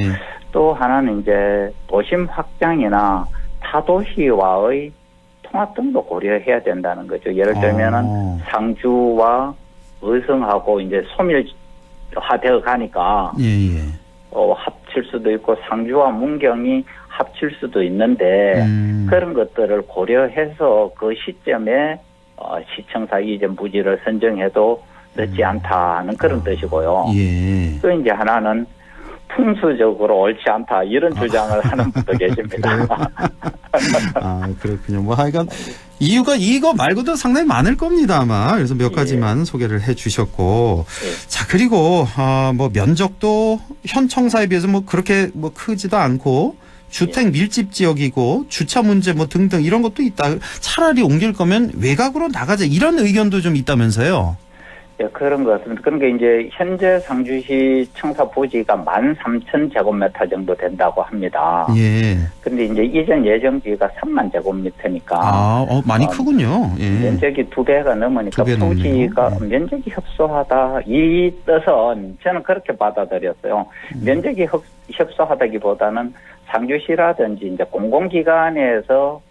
또 하나는 이제 도심 확장이나 타도시와의 통합 등도 고려해야 된다는 거죠. 예를 들면은 상주와 의성하고 이제 소멸화되어 가니까 예. 합칠 수도 있고 상주와 문경이 합칠 수도 있는데 그런 것들을 고려해서 그 시점에 시청사 이전 부지를 선정해도 늦지 않다는 그런 뜻이고요. 예. 또 이제 하나는 풍수적으로 옳지 않다 이런 주장을 하는 분도 계십니다. 아, 그렇군요. 뭐 하여간 이유가 이거 말고도 상당히 많을 겁니다, 아마. 그래서 몇 가지만 소개를 해 주셨고. 자, 그리고 뭐 면적도 현청사에 비해서 뭐 그렇게 뭐 크지도 않고 주택 밀집 지역이고 주차 문제 뭐 등등 이런 것도 있다. 차라리 옮길 거면 외곽으로 나가자 이런 의견도 좀 있다면서요. 예, 그런 것 같습니다. 그러니까 이제 현재 상주시 청사 부지가 13,000제곱미터 정도 된다고 합니다. 예. 근데 이제 이전 예정지가 3만 제곱미터니까. 많이 크군요. 예. 면적이 2배가 넘으니까 2배 부지가 넘네요. 면적이 협소하다. 이 뜻은 저는 그렇게 받아들였어요. 면적이 협소하다기보다는 상주시라든지 이제 공공기관에서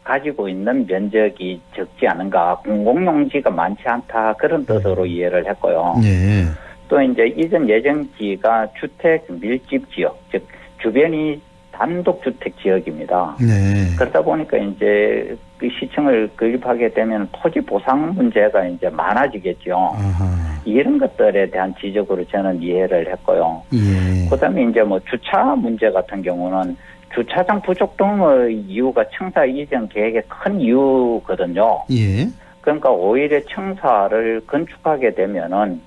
가지고 있는 면적이 적지 않은가, 공공용지가 많지 않다 그런 뜻으로 이해를 했고요. 예. 또 이제 이전 예정지가 주택 밀집 지역, 즉 주변이 단독주택 지역입니다. 네. 그러다 보니까 이제 그 시청을 건립하게 되면 토지 보상 문제가 이제 많아지겠죠. 아하. 이런 것들에 대한 지적으로 저는 이해를 했고요. 예. 그다음에 이제 뭐 주차 문제 같은 경우는 주차장 부족 등의 이유가 청사 이전 계획의 큰 이유거든요. 예. 그러니까 오히려 청사를 건축하게 되면은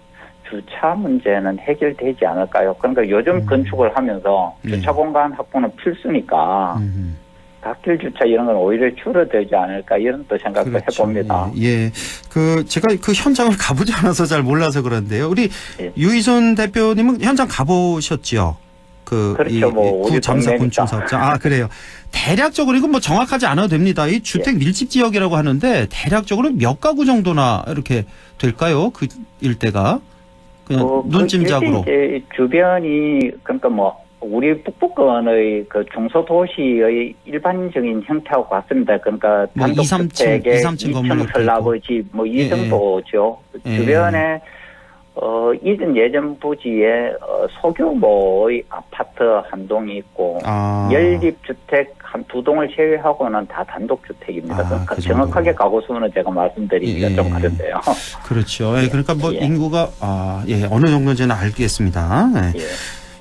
주차 문제는 해결되지 않을까요? 그러니까 요즘 건축을 하면서 주차 공간 확보는 필수니까 갓길 주차 이런 건 오히려 줄어들지 않을까 이런 또 생각도 그렇죠. 해봅니다. 예. 제가 그 현장을 가보지 않아서 잘 몰라서 그런데요. 우리 유희선 대표님은 현장 가보셨죠? 그렇죠. 우리 구잠사 곤충 사업장. 그래요. 대략적으로 이건 뭐 정확하지 않아도 됩니다. 이 주택 밀집 지역이라고 하는데 대략적으로 몇 가구 정도나 이렇게 될까요? 그 일대가 그냥 눈찜작으로. 이제 주변이 그러니까 뭐 우리 북부권의 그 중소도시의 일반적인 형태하고 같습니다. 그러니까 뭐 단독주택에 2층 건물 2층 슬라브 집 뭐 이 정도죠. 주변에 이전 예전 부지에 소규모의 아파트 한 동이 있고 연립주택 한 2동을 제외하고는 다 단독주택입니다. 그러니까 그 정확하게 가구 수는 제가 말씀드리기가 좀 그런데요. 그렇죠. 그러니까 뭐 인구가 어느 정도인지는 알겠습니다. 네.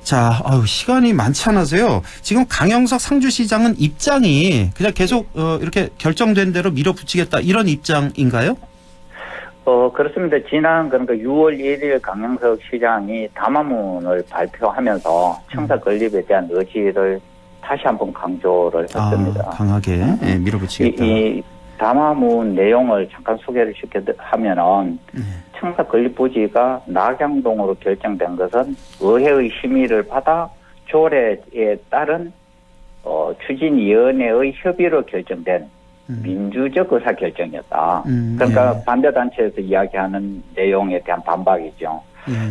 자, 시간이 많지 않아서요. 지금 강영석 상주시장은 입장이 그냥 계속 이렇게 결정된 대로 밀어붙이겠다 이런 입장인가요? 그렇습니다. 그러니까 6월 1일 강영석 시장이 담화문을 발표하면서 청사 건립에 대한 의지를 다시 한번 강조를 했습니다. 강하게 밀어붙이겠다. 이 담화문 내용을 잠깐 소개를 하면은 청사 건립 부지가 낙양동으로 결정된 것은 의회의 심의를 받아 조례에 따른 추진위원회의 협의로 결정된 민주적 의사결정이었다. 그러니까 반대단체에서 이야기하는 내용에 대한 반박이죠.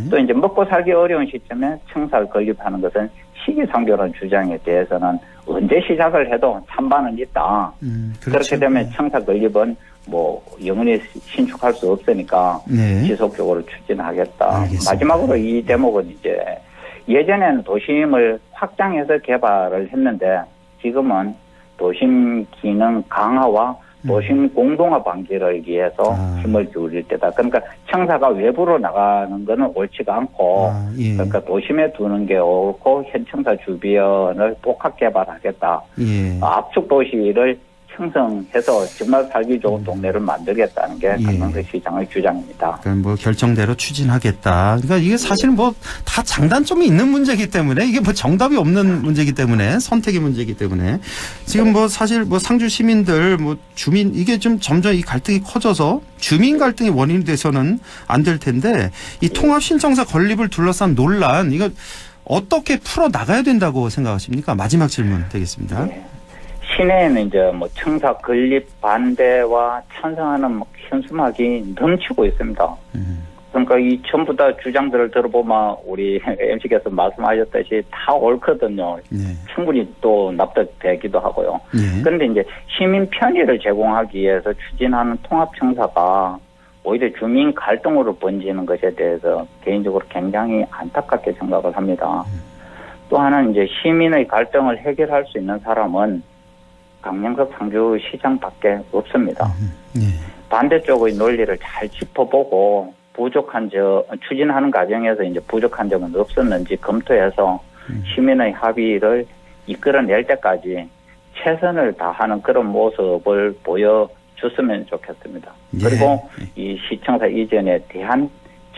또 이제 먹고 살기 어려운 시점에 청사를 건립하는 것은 시기상조라는 주장에 대해서는 언제 시작을 해도 찬반은 있다. 그렇죠. 그렇게 되면 청사 건립은 뭐 영원히 신축할 수 없으니까 지속적으로 추진하겠다. 알겠습니다. 마지막으로 이 대목은 이제 예전에는 도심을 확장해서 개발을 했는데 지금은 도심 기능 강화와 도심 공동화 방지를 위해서 힘을 기울일 때다. 그러니까 청사가 외부로 나가는 것은 옳지가 않고 그러니까 도심에 두는 게 옳고 현청사 주변을 복합 개발하겠다. 압축 도시를 형성해서 정말 살기 좋은 동네를 만들겠다는 게 예. 강남시 시장의 주장입니다. 그러니까 뭐 결정대로 추진하겠다. 그러니까 이게 사실 뭐 다 장단점이 있는 문제이기 때문에 이게 뭐 정답이 없는 문제이기 때문에 선택의 문제이기 때문에 지금 뭐 사실 뭐 상주 시민들 뭐 주민 이게 좀 점점 이 갈등이 커져서 주민 갈등이 원인이 돼서는 안 될 텐데 이 통합 신청사 건립을 둘러싼 논란 이거 어떻게 풀어 나가야 된다고 생각하십니까? 마지막 질문 되겠습니다. 네. 시내에는 이제 뭐 청사 건립 반대와 찬성하는 뭐 현수막이 넘치고 있습니다. 그러니까 이 전부 다 주장들을 들어보면 우리 MC께서 말씀하셨듯이 다 옳거든요. 네. 충분히 또 납득되기도 하고요. 네. 그런데 이제 시민 편의를 제공하기 위해서 추진하는 통합청사가 오히려 주민 갈등으로 번지는 것에 대해서 개인적으로 굉장히 안타깝게 생각을 합니다. 또 하나는 이제 시민의 갈등을 해결할 수 있는 사람은 강명석 상주시장밖에 없습니다. 네. 반대쪽의 논리를 잘 짚어보고 부족한 추진하는 과정에서 이제 부족한 점은 없었는지 검토해서 시민의 합의를 이끌어낼 때까지 최선을 다하는 그런 모습을 보여줬으면 좋겠습니다. 예. 그리고 이 시청사 이전에 대한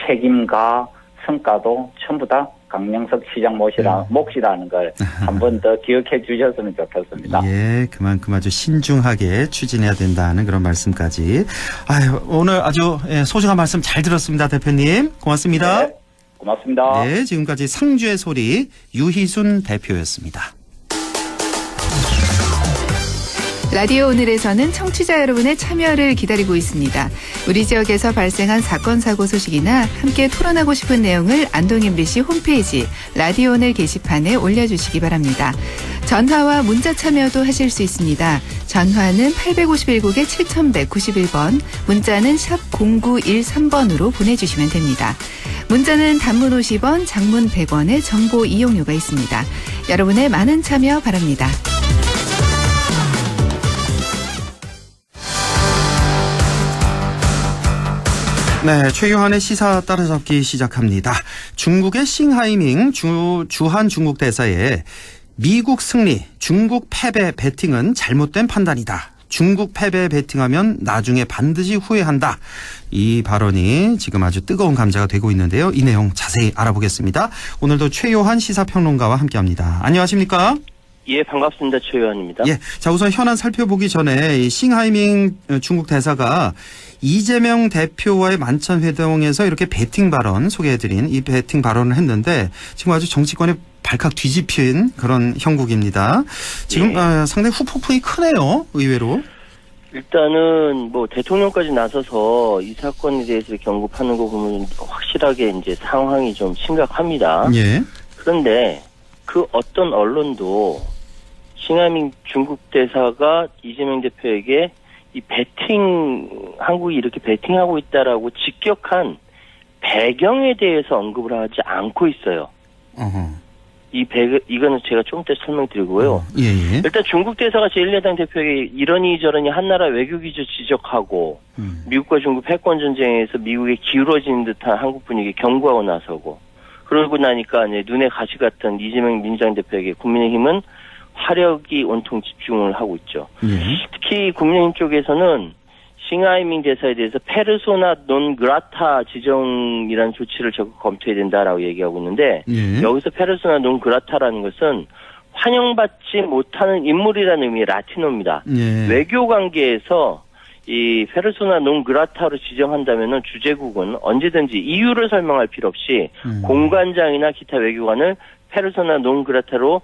책임과 성과도 전부 다 강명석 시장 몫이라는 걸 한 번 더 기억해 주셨으면 좋겠습니다. 예, 그만큼 아주 신중하게 추진해야 된다는 그런 말씀까지. 아유, 오늘 아주 소중한 말씀 잘 들었습니다, 대표님. 고맙습니다. 네, 고맙습니다. 네, 지금까지 상주의 소리 유희순 대표였습니다. 라디오 오늘에서는 청취자 여러분의 참여를 기다리고 있습니다. 우리 지역에서 발생한 사건 사고 소식이나 함께 토론하고 싶은 내용을 안동 MBC 홈페이지 라디오 오늘 게시판에 올려주시기 바랍니다. 전화와 문자 참여도 하실 수 있습니다. 전화는 851국에 7191번, 문자는 샵 0913번으로 보내주시면 됩니다. 문자는 단문 50원, 장문 100원의 정보 이용료가 있습니다. 여러분의 많은 참여 바랍니다. 네, 최유한의 시사 따라잡기 시작합니다. 중국의 싱하이밍 주한 중국 대사의 미국 승리, 중국 패배 배팅은 잘못된 판단이다. 중국 패배에 배팅하면 나중에 반드시 후회한다. 이 발언이 지금 아주 뜨거운 감자가 되고 있는데요. 이 내용 자세히 알아보겠습니다. 오늘도 최요한 시사평론가와 함께합니다. 안녕하십니까? 예, 반갑습니다. 최요한입니다. 예, 자 우선 현안 살펴보기 전에 이 싱하이밍 중국 대사가 이재명 대표와의 만찬 회동에서 이렇게 배팅 발언 소개해드린 이 배팅 발언을 했는데 지금 아주 정치권에 발칵 뒤집힌 그런 형국입니다. 지금 예. 상당히 후폭풍이 크네요. 의외로. 일단은 뭐 대통령까지 나서서 이 사건에 대해서 경고하는 거 보면 확실하게 이제 상황이 좀 심각합니다. 예. 그런데 그 어떤 언론도 싱하이밍 중국 대사가 이재명 대표에게 이 한국이 이렇게 배팅하고 있다라고 직격한 배경에 대해서 언급을 하지 않고 있어요. 어허. 이거는 제가 좀 이따 설명드리고요. 예. 일단 중국 대사가 제1야당 대표에게 이러니 저러니 한나라 외교기조 지적하고 미국과 중국 패권 전쟁에서 미국에 기울어지는 듯한 한국 분위기에 경고하고 나서고 그러고 나니까 이제 눈에 가시 같은 이재명 민주당 대표에게 국민의힘은 화력이 온통 집중을 하고 있죠. 예. 특히 국민의힘 쪽에서는 싱하이밍 대사에 대해서 페르소나 논 그라타 지정이라는 조치를 적극 검토해야 된다라고 얘기하고 있는데 예. 여기서 페르소나 논 그라타라는 것은 환영받지 못하는 인물이라는 의미의 라틴어입니다. 예. 외교 관계에서 이 페르소나 논 그라타로 지정한다면은 주재국은 언제든지 이유를 설명할 필요 없이 공관장이나 기타 외교관을 페르소나 논 그라타로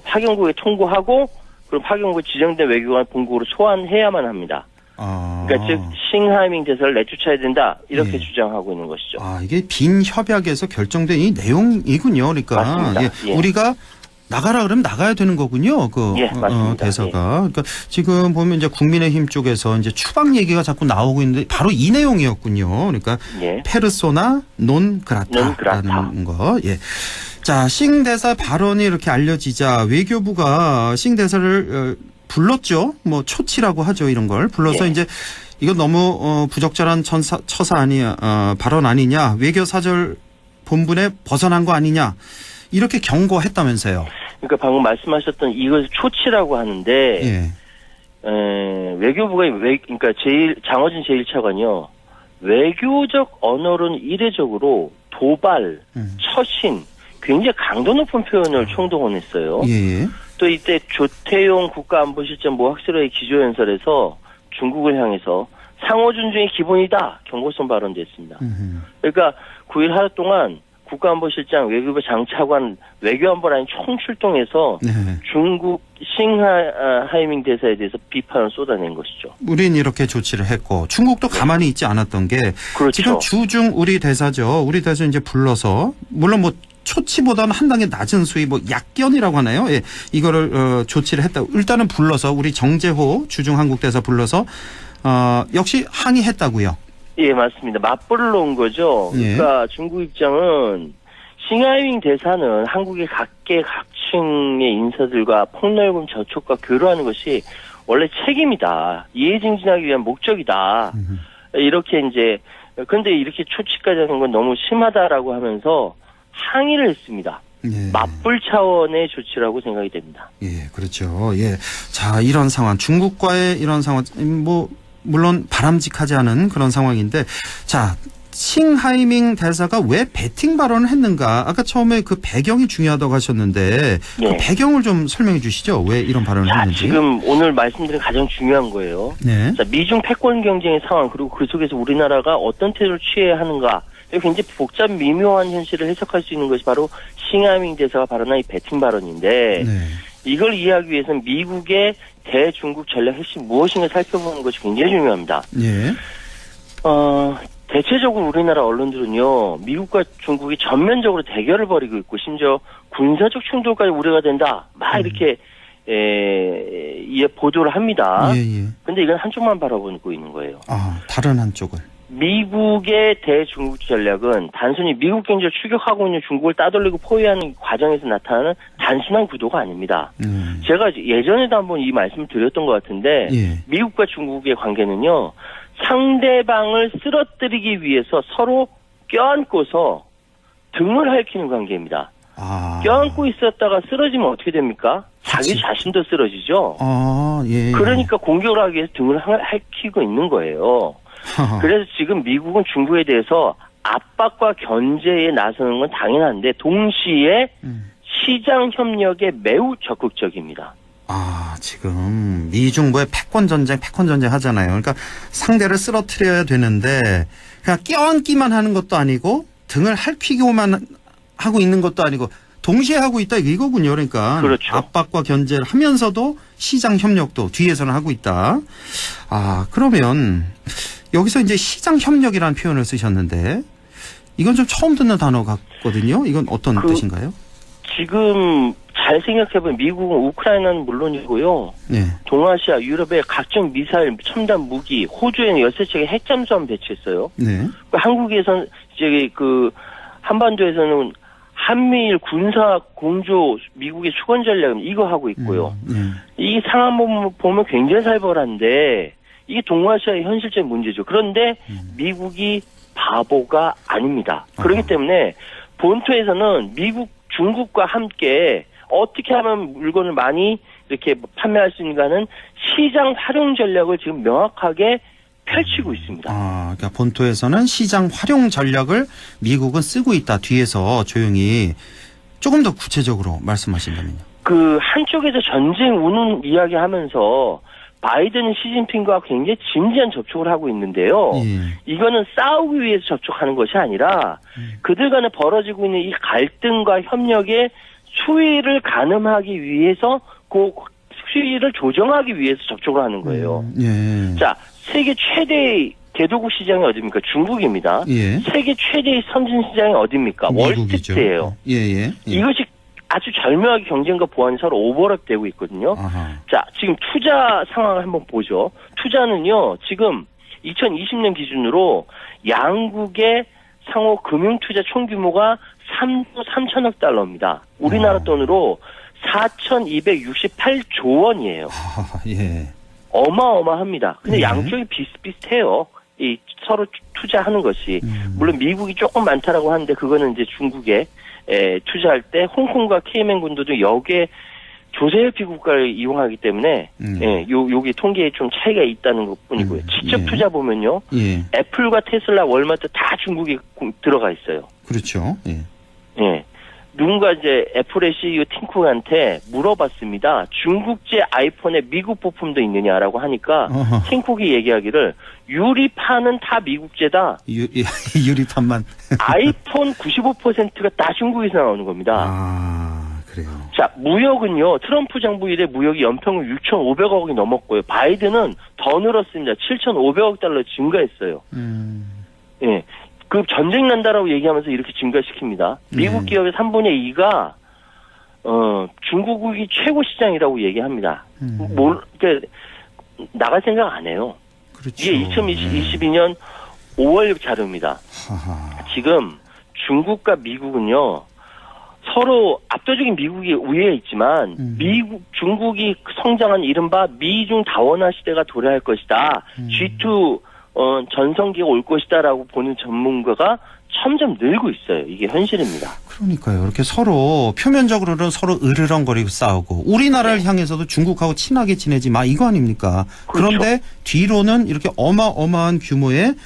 파견국에 통보하고 그럼 파견국에 지정된 외교관 본국으로 소환해야만 합니다. 그러니까 즉 싱하이밍 대사를 내쫓아야 된다 이렇게 예. 주장하고 있는 것이죠. 이게 빈 협약에서 결정된 이 내용이군요. 그러니까 맞습니다. 예. 예. 우리가 나가라 그러면 나가야 되는 거군요. 예, 맞습니다. 대사가. 예. 그러니까 지금 보면 이제 국민의힘 쪽에서 이제 추방 얘기가 자꾸 나오고 있는데 바로 이 내용이었군요. 그러니까 예. 페르소나 논 그라타라는 거. 예. 자, 싱 대사 발언이 이렇게 알려지자 외교부가 싱 대사를 불렀죠. 뭐 초치라고 하죠. 이런 걸 불러서 예. 이제 이거 너무 부적절한 처사 아니야, 발언 아니냐, 외교사절 본분에 벗어난 거 아니냐 이렇게 경고했다면서요. 그러니까 방금 말씀하셨던 이것을 초치라고 하는데 예. 외교부가 그러니까 장어진 제1차관이요. 외교적 언어로는 이례적으로 도발, 처신, 굉장히 강도 높은 표현을 총동원했어요. 예. 또 이때 조태용 국가안보실장 모학스러의 기조연설에서 중국을 향해서 상호 존중이 기본이다 경고성 발언도 했습니다. 그러니까 9일 하루 동안 국가안보실장, 외교부 장차관, 외교안보라인 총출동해서 네. 중국 싱하이밍 대사에 대해서 비판을 쏟아낸 것이죠. 우린 이렇게 조치를 했고 중국도 가만히 있지 않았던 게 그렇죠. 지금 주중 우리 대사죠. 우리 대사 이제 불러서 물론 뭐 초치보다는 한 단계 낮은 수위 뭐 약견이라고 하나요? 예, 이거를 조치를 했다. 일단은 불러서 우리 정재호 주중 한국 대사 불러서 역시 항의했다고요. 예, 맞습니다. 맞불을 놓은 거죠. 예. 그러니까 중국 입장은 싱하이밍 대사는 한국의 각계각층의 인사들과 폭넓은 저촉과 교류하는 것이 원래 책임이다. 이해증진하기 위한 목적이다. 이렇게 이제 그런데 이렇게 초치까지 하는 건 너무 심하다라고 하면서 항의를 했습니다. 예. 맞불 차원의 조치라고 생각이 됩니다. 예, 그렇죠. 예. 자, 이런 상황, 중국과의 이런 상황, 뭐, 물론 바람직하지 않은 그런 상황인데, 자, 싱하이밍 대사가 왜 배팅 발언을 했는가? 아까 처음에 그 배경이 중요하다고 하셨는데, 네. 그 배경을 좀 설명해 주시죠. 왜 이런 발언을 했는지. 지금 오늘 말씀드린 가장 중요한 거예요. 네. 자, 미중 패권 경쟁의 상황, 그리고 그 속에서 우리나라가 어떤 태도를 취해야 하는가, 굉장히 복잡 미묘한 현실을 해석할 수 있는 것이 바로 싱하이밍 대사가 발언한 이 배팅 발언인데 네. 이걸 이해하기 위해서는 미국의 대중국 전략 핵심 무엇인가 살펴보는 것이 굉장히 중요합니다. 예. 대체적으로 우리나라 언론들은요, 미국과 중국이 전면적으로 대결을 벌이고 있고 심지어 군사적 충돌까지 우려가 된다. 막 이렇게 보도를 합니다. 예, 예. 근데 이건 한쪽만 바라보고 있는 거예요. 아, 다른 한쪽을. 미국의 대중국 전략은 단순히 미국 경제를 추격하고 있는 중국을 따돌리고 포위하는 과정에서 나타나는 단순한 구도가 아닙니다. 제가 예전에도 한번 이 말씀을 드렸던 것 같은데 예. 미국과 중국의 관계는요. 상대방을 쓰러뜨리기 위해서 서로 껴안고서 등을 핥히는 관계입니다. 아. 껴안고 있었다가 쓰러지면 어떻게 됩니까? 자기 자신도 쓰러지죠. 아, 예. 그러니까 공격을 하기 위해서 등을 핥히고 있는 거예요. 그래서 지금 미국은 중국에 대해서 압박과 견제에 나서는 건 당연한데 동시에 시장 협력에 매우 적극적입니다. 아, 지금 미중부의 패권 전쟁 하잖아요. 그러니까 상대를 쓰러뜨려야 되는데 그냥 껴안기만 하는 것도 아니고 등을 핥히고만 하고 있는 것도 아니고 동시에 하고 있다 이거군요. 그러니까 그렇죠. 압박과 견제를 하면서도 시장 협력도 뒤에서는 하고 있다. 아, 그러면 여기서 이제 시장 협력이라는 표현을 쓰셨는데 이건 좀 처음 듣는 단어 같거든요. 이건 어떤 뜻인가요? 지금 잘 생각해보면 미국은 우크라이나는 물론이고요. 네. 동아시아, 유럽에 각종 미사일, 첨단 무기, 호주에는 13척의 핵잠수함 배치했어요. 네. 한국에서는 이제 그 한반도에서는 한미일 군사 공조 미국의 주권 전략 이거 하고 있고요. 이 상황 보면 굉장히 살벌한데 이게 동아시아의 현실적인 문제죠. 그런데 미국이 바보가 아닙니다. 그렇기 때문에 본토에서는 미국, 중국과 함께 어떻게 하면 물건을 많이 이렇게 판매할 수 있는가는 시장 활용 전략을 지금 명확하게 펼치고 있습니다. 아, 그러니까 본토에서는 시장 활용 전략을 미국은 쓰고 있다. 뒤에서 조용히 조금 더 구체적으로 말씀하신다면요. 그 한쪽에서 전쟁 우는 이야기하면서 바이든 시진핑과 굉장히 진지한 접촉을 하고 있는데요. 이거는 싸우기 위해서 접촉하는 것이 아니라 그들 간에 벌어지고 있는 이 갈등과 협력의 수위를 가늠하기 위해서 그 수위를 조정하기 위해서 접촉을 하는 거예요. 자, 세계 최대의 개도국 시장이 어디입니까? 중국입니다. 예. 세계 최대의 선진 시장이 어디입니까? 월스트리트예요. 예. 이것이 아주 절묘하게 경쟁과 보완이 서로 오버랩되고 있거든요. 자, 지금 투자 상황을 한번 보죠. 투자는요, 지금 2020년 기준으로 양국의 상호 금융투자 총규모가 3조 3천억 달러입니다. 우리나라 돈으로 4,268조 원이에요. 예. 어마어마합니다. 근데 양쪽이 비슷비슷해요. 이 서로 투자하는 것이. 물론 미국이 조금 많다라고 하는데 그거는 이제 중국에 투자할 때 홍콩과 케이맨 군도도 여기에 조세협의 국가를 이용하기 때문에 예, 여기 통계에 좀 차이가 있다는 것뿐이고요. 직접 예. 투자 보면요. 예. 애플과 테슬라, 월마트 다 중국에 들어가 있어요. 그렇죠. 예. 예. 누군가 이제 애플의 CEO 팀쿡한테 물어봤습니다. 중국제 아이폰에 미국 부품도 있느냐라고 하니까 팀쿡이 얘기하기를 유리판은 다 미국제다. 유리판만. 아이폰 95%가 다 중국에서 나오는 겁니다. 아, 그래요. 자, 무역은요. 트럼프 정부 이래 무역이 연평균 6,500억이 넘었고요. 바이든은 더 늘었습니다. 7,500억 달러 증가했어요. 예. 그 전쟁 난다라고 얘기하면서 이렇게 증가시킵니다. 미국 기업의 3분의 2가 중국이 최고 시장이라고 얘기합니다. 그러니까 나갈 생각 안 해요. 그렇죠. 이게 2022년 5월 자료입니다. 지금 중국과 미국은요. 서로 압도적인 미국이 우위에 있지만 중국이 성장한 이른바 미중 다원화 시대가 도래할 것이다. G2 전성기가 올 것이다라고 보는 전문가가 점점 늘고 있어요. 이게 현실입니다. 그러니까요. 이렇게 서로 표면적으로는 서로 으르렁거리고 싸우고 우리나라를 향해서도 중국하고 친하게 지내지 마 이거 아닙니까? 그렇죠. 그런데 뒤로는 이렇게 어마어마한 규모의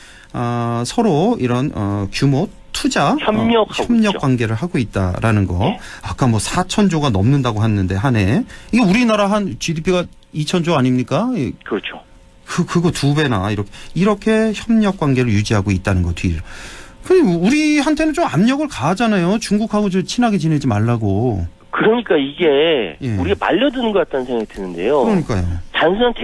서로 이런 규모 투자 협력 관계를 하고 있다라는 거. 네. 아까 뭐 4,000조가 넘는다고 했는데 한 해. 이게 우리나라 한 GDP가 2,000조 아닙니까? 그렇죠. 그거 2배나 이렇게 협력 관계를 유지하고 있다는 거 뒤로. 우리한테는 좀 압력을 가하잖아요. 중국하고 좀 친하게 지내지 말라고. 그러니까 이게 우리가 말려드는 것 같다는 생각이 드는데요. 그러니까요. 단순한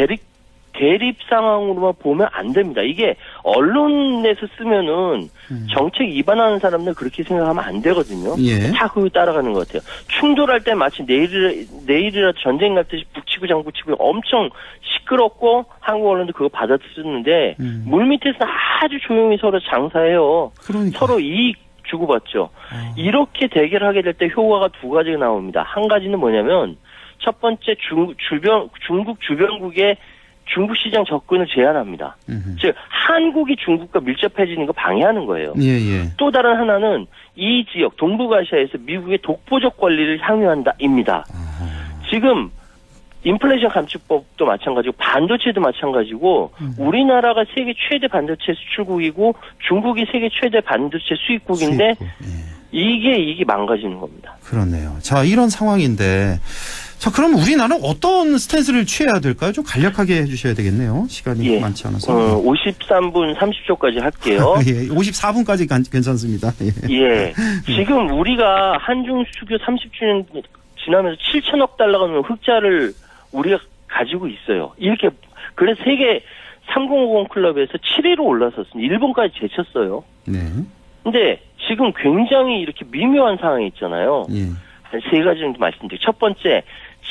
대립 상황으로만 보면 안 됩니다. 이게 언론에서 쓰면은 정책 위반하는 사람들 그렇게 생각하면 안 되거든요. 예. 다 그거 따라가는 것 같아요. 충돌할 때 마치 내일이라 전쟁 같듯이 북치고 장구치고 엄청 시끄럽고 한국 언론도 그거 받아쓰는데 물밑에서 아주 조용히 서로 장사해요. 그러니까. 서로 이익 주고받죠. 이렇게 대결하게 될 때 효과가 두 가지가 나옵니다. 한 가지는 뭐냐면 첫 번째 중국 주변국의 중국 시장 접근을 제한합니다. 즉 한국이 중국과 밀접해지는 거 방해하는 거예요. 예. 또 다른 하나는 이 지역 동북아시아에서 미국의 독보적 권리를 향유한다입니다. 지금 인플레이션 감축법도 마찬가지고 반도체도 마찬가지고 우리나라가 세계 최대 반도체 수출국이고 중국이 세계 최대 반도체 수입국인데 이게 망가지는 겁니다. 그렇네요. 자, 이런 상황인데 자, 그럼 우리나라는 어떤 스탠스를 취해야 될까요? 좀 간략하게 해주셔야 되겠네요. 시간이 많지 않아서. 53분 30초까지 할게요. 예, 54분까지 괜찮습니다. 예. 지금 우리가 한중 수교 30주년 지나면서 7천억 달러가 넘는 흑자를 우리가 가지고 있어요. 이렇게 그래서 세계 3050 클럽에서 7위로 올라섰습니다. 일본까지 제쳤어요. 네. 근데 지금 굉장히 이렇게 미묘한 상황이 있잖아요. 예. 한 세 가지 정도 말씀드릴게요. 첫 번째,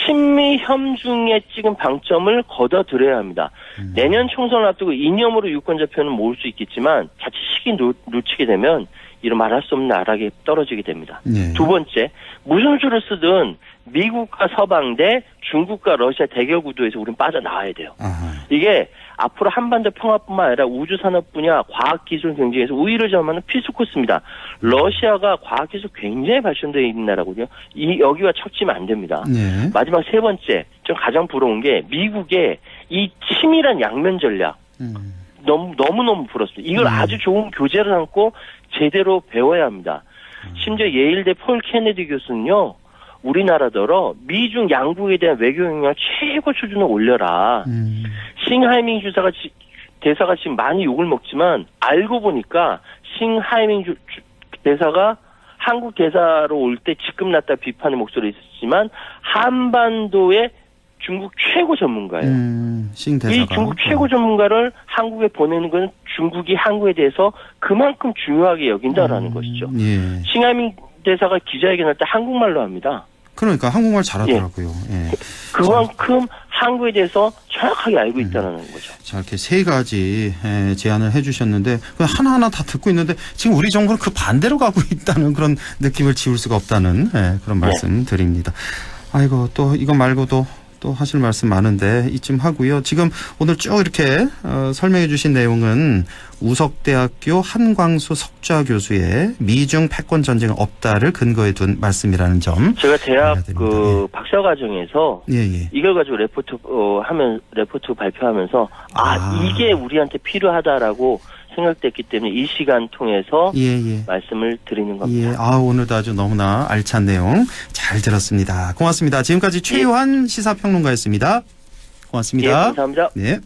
친미 협중에 찍은 방점을 걷어들여야 합니다. 내년 총선을 앞두고 이념으로 유권자표는 모을 수 있겠지만 자칫 시기 놓치게 되면 이런 말할 수 없는 나락에 떨어지게 됩니다. 네. 두 번째, 무슨 수를 쓰든 미국과 서방 대 중국과 러시아 대결 구도에서 우리는 빠져나와야 돼요. 이게 앞으로 한반도 평화뿐만 아니라 우주산업 분야 과학기술 경쟁에서 우위를 점하는 필수 코스입니다. 러시아가 과학기술 굉장히 발전되어 있는 나라거든요. 여기와 척지면 안 됩니다. 네. 마지막 세 번째, 좀 가장 부러운 게 미국의 이 치밀한 양면 전략. 너무너무 부럽습니다. 이걸 아주 좋은 교재를 삼고 제대로 배워야 합니다. 심지어 예일대 폴 케네디 교수는요. 우리나라더러 미중 양국에 대한 외교 역량 최고 수준을 올려라. 싱하이밍 대사가 지금 많이 욕을 먹지만 알고 보니까 싱하이밍 대사가 한국 대사로 올 때 직급 났다 비판의 목소리 있었지만 한반도의 중국 최고 전문가예요. 싱 대사가. 이 중국 최고 전문가를 한국에 보내는 건 중국이 한국에 대해서 그만큼 중요하게 여긴다라는 것이죠. 예. 싱하이밍 대사가 기자회견할 때 한국말로 합니다. 그러니까 한국말 잘하더라고요. 예. 그만큼 한국에 대해서 정확하게 알고 있다는 거죠. 자, 이렇게 세 가지 제안을 해주셨는데 하나하나 다 듣고 있는데 지금 우리 정부는 그 반대로 가고 있다는 그런 느낌을 지울 수가 없다는 그런 말씀 드립니다. 아이고 또 이거 말고도 또 하실 말씀 많은데 이쯤 하고요. 지금 오늘 쭉 이렇게 설명해 주신 내용은 우석대학교 한광수 석좌 교수의 미중 패권 전쟁 없다를 근거에 둔 말씀이라는 점. 제가 대학 알려드립니다. 예. 박사 과정에서 예. 이걸 가지고 레포트 발표하면서 이게 우리한테 필요하다라고 생각됐기 때문에 이 시간 통해서 예. 말씀을 드리는 겁니다. 예. 오늘도 아주 너무나 알찬 내용 잘 들었습니다. 고맙습니다. 지금까지 최요한 시사평론가였습니다. 고맙습니다. 예, 감사합니다. 네.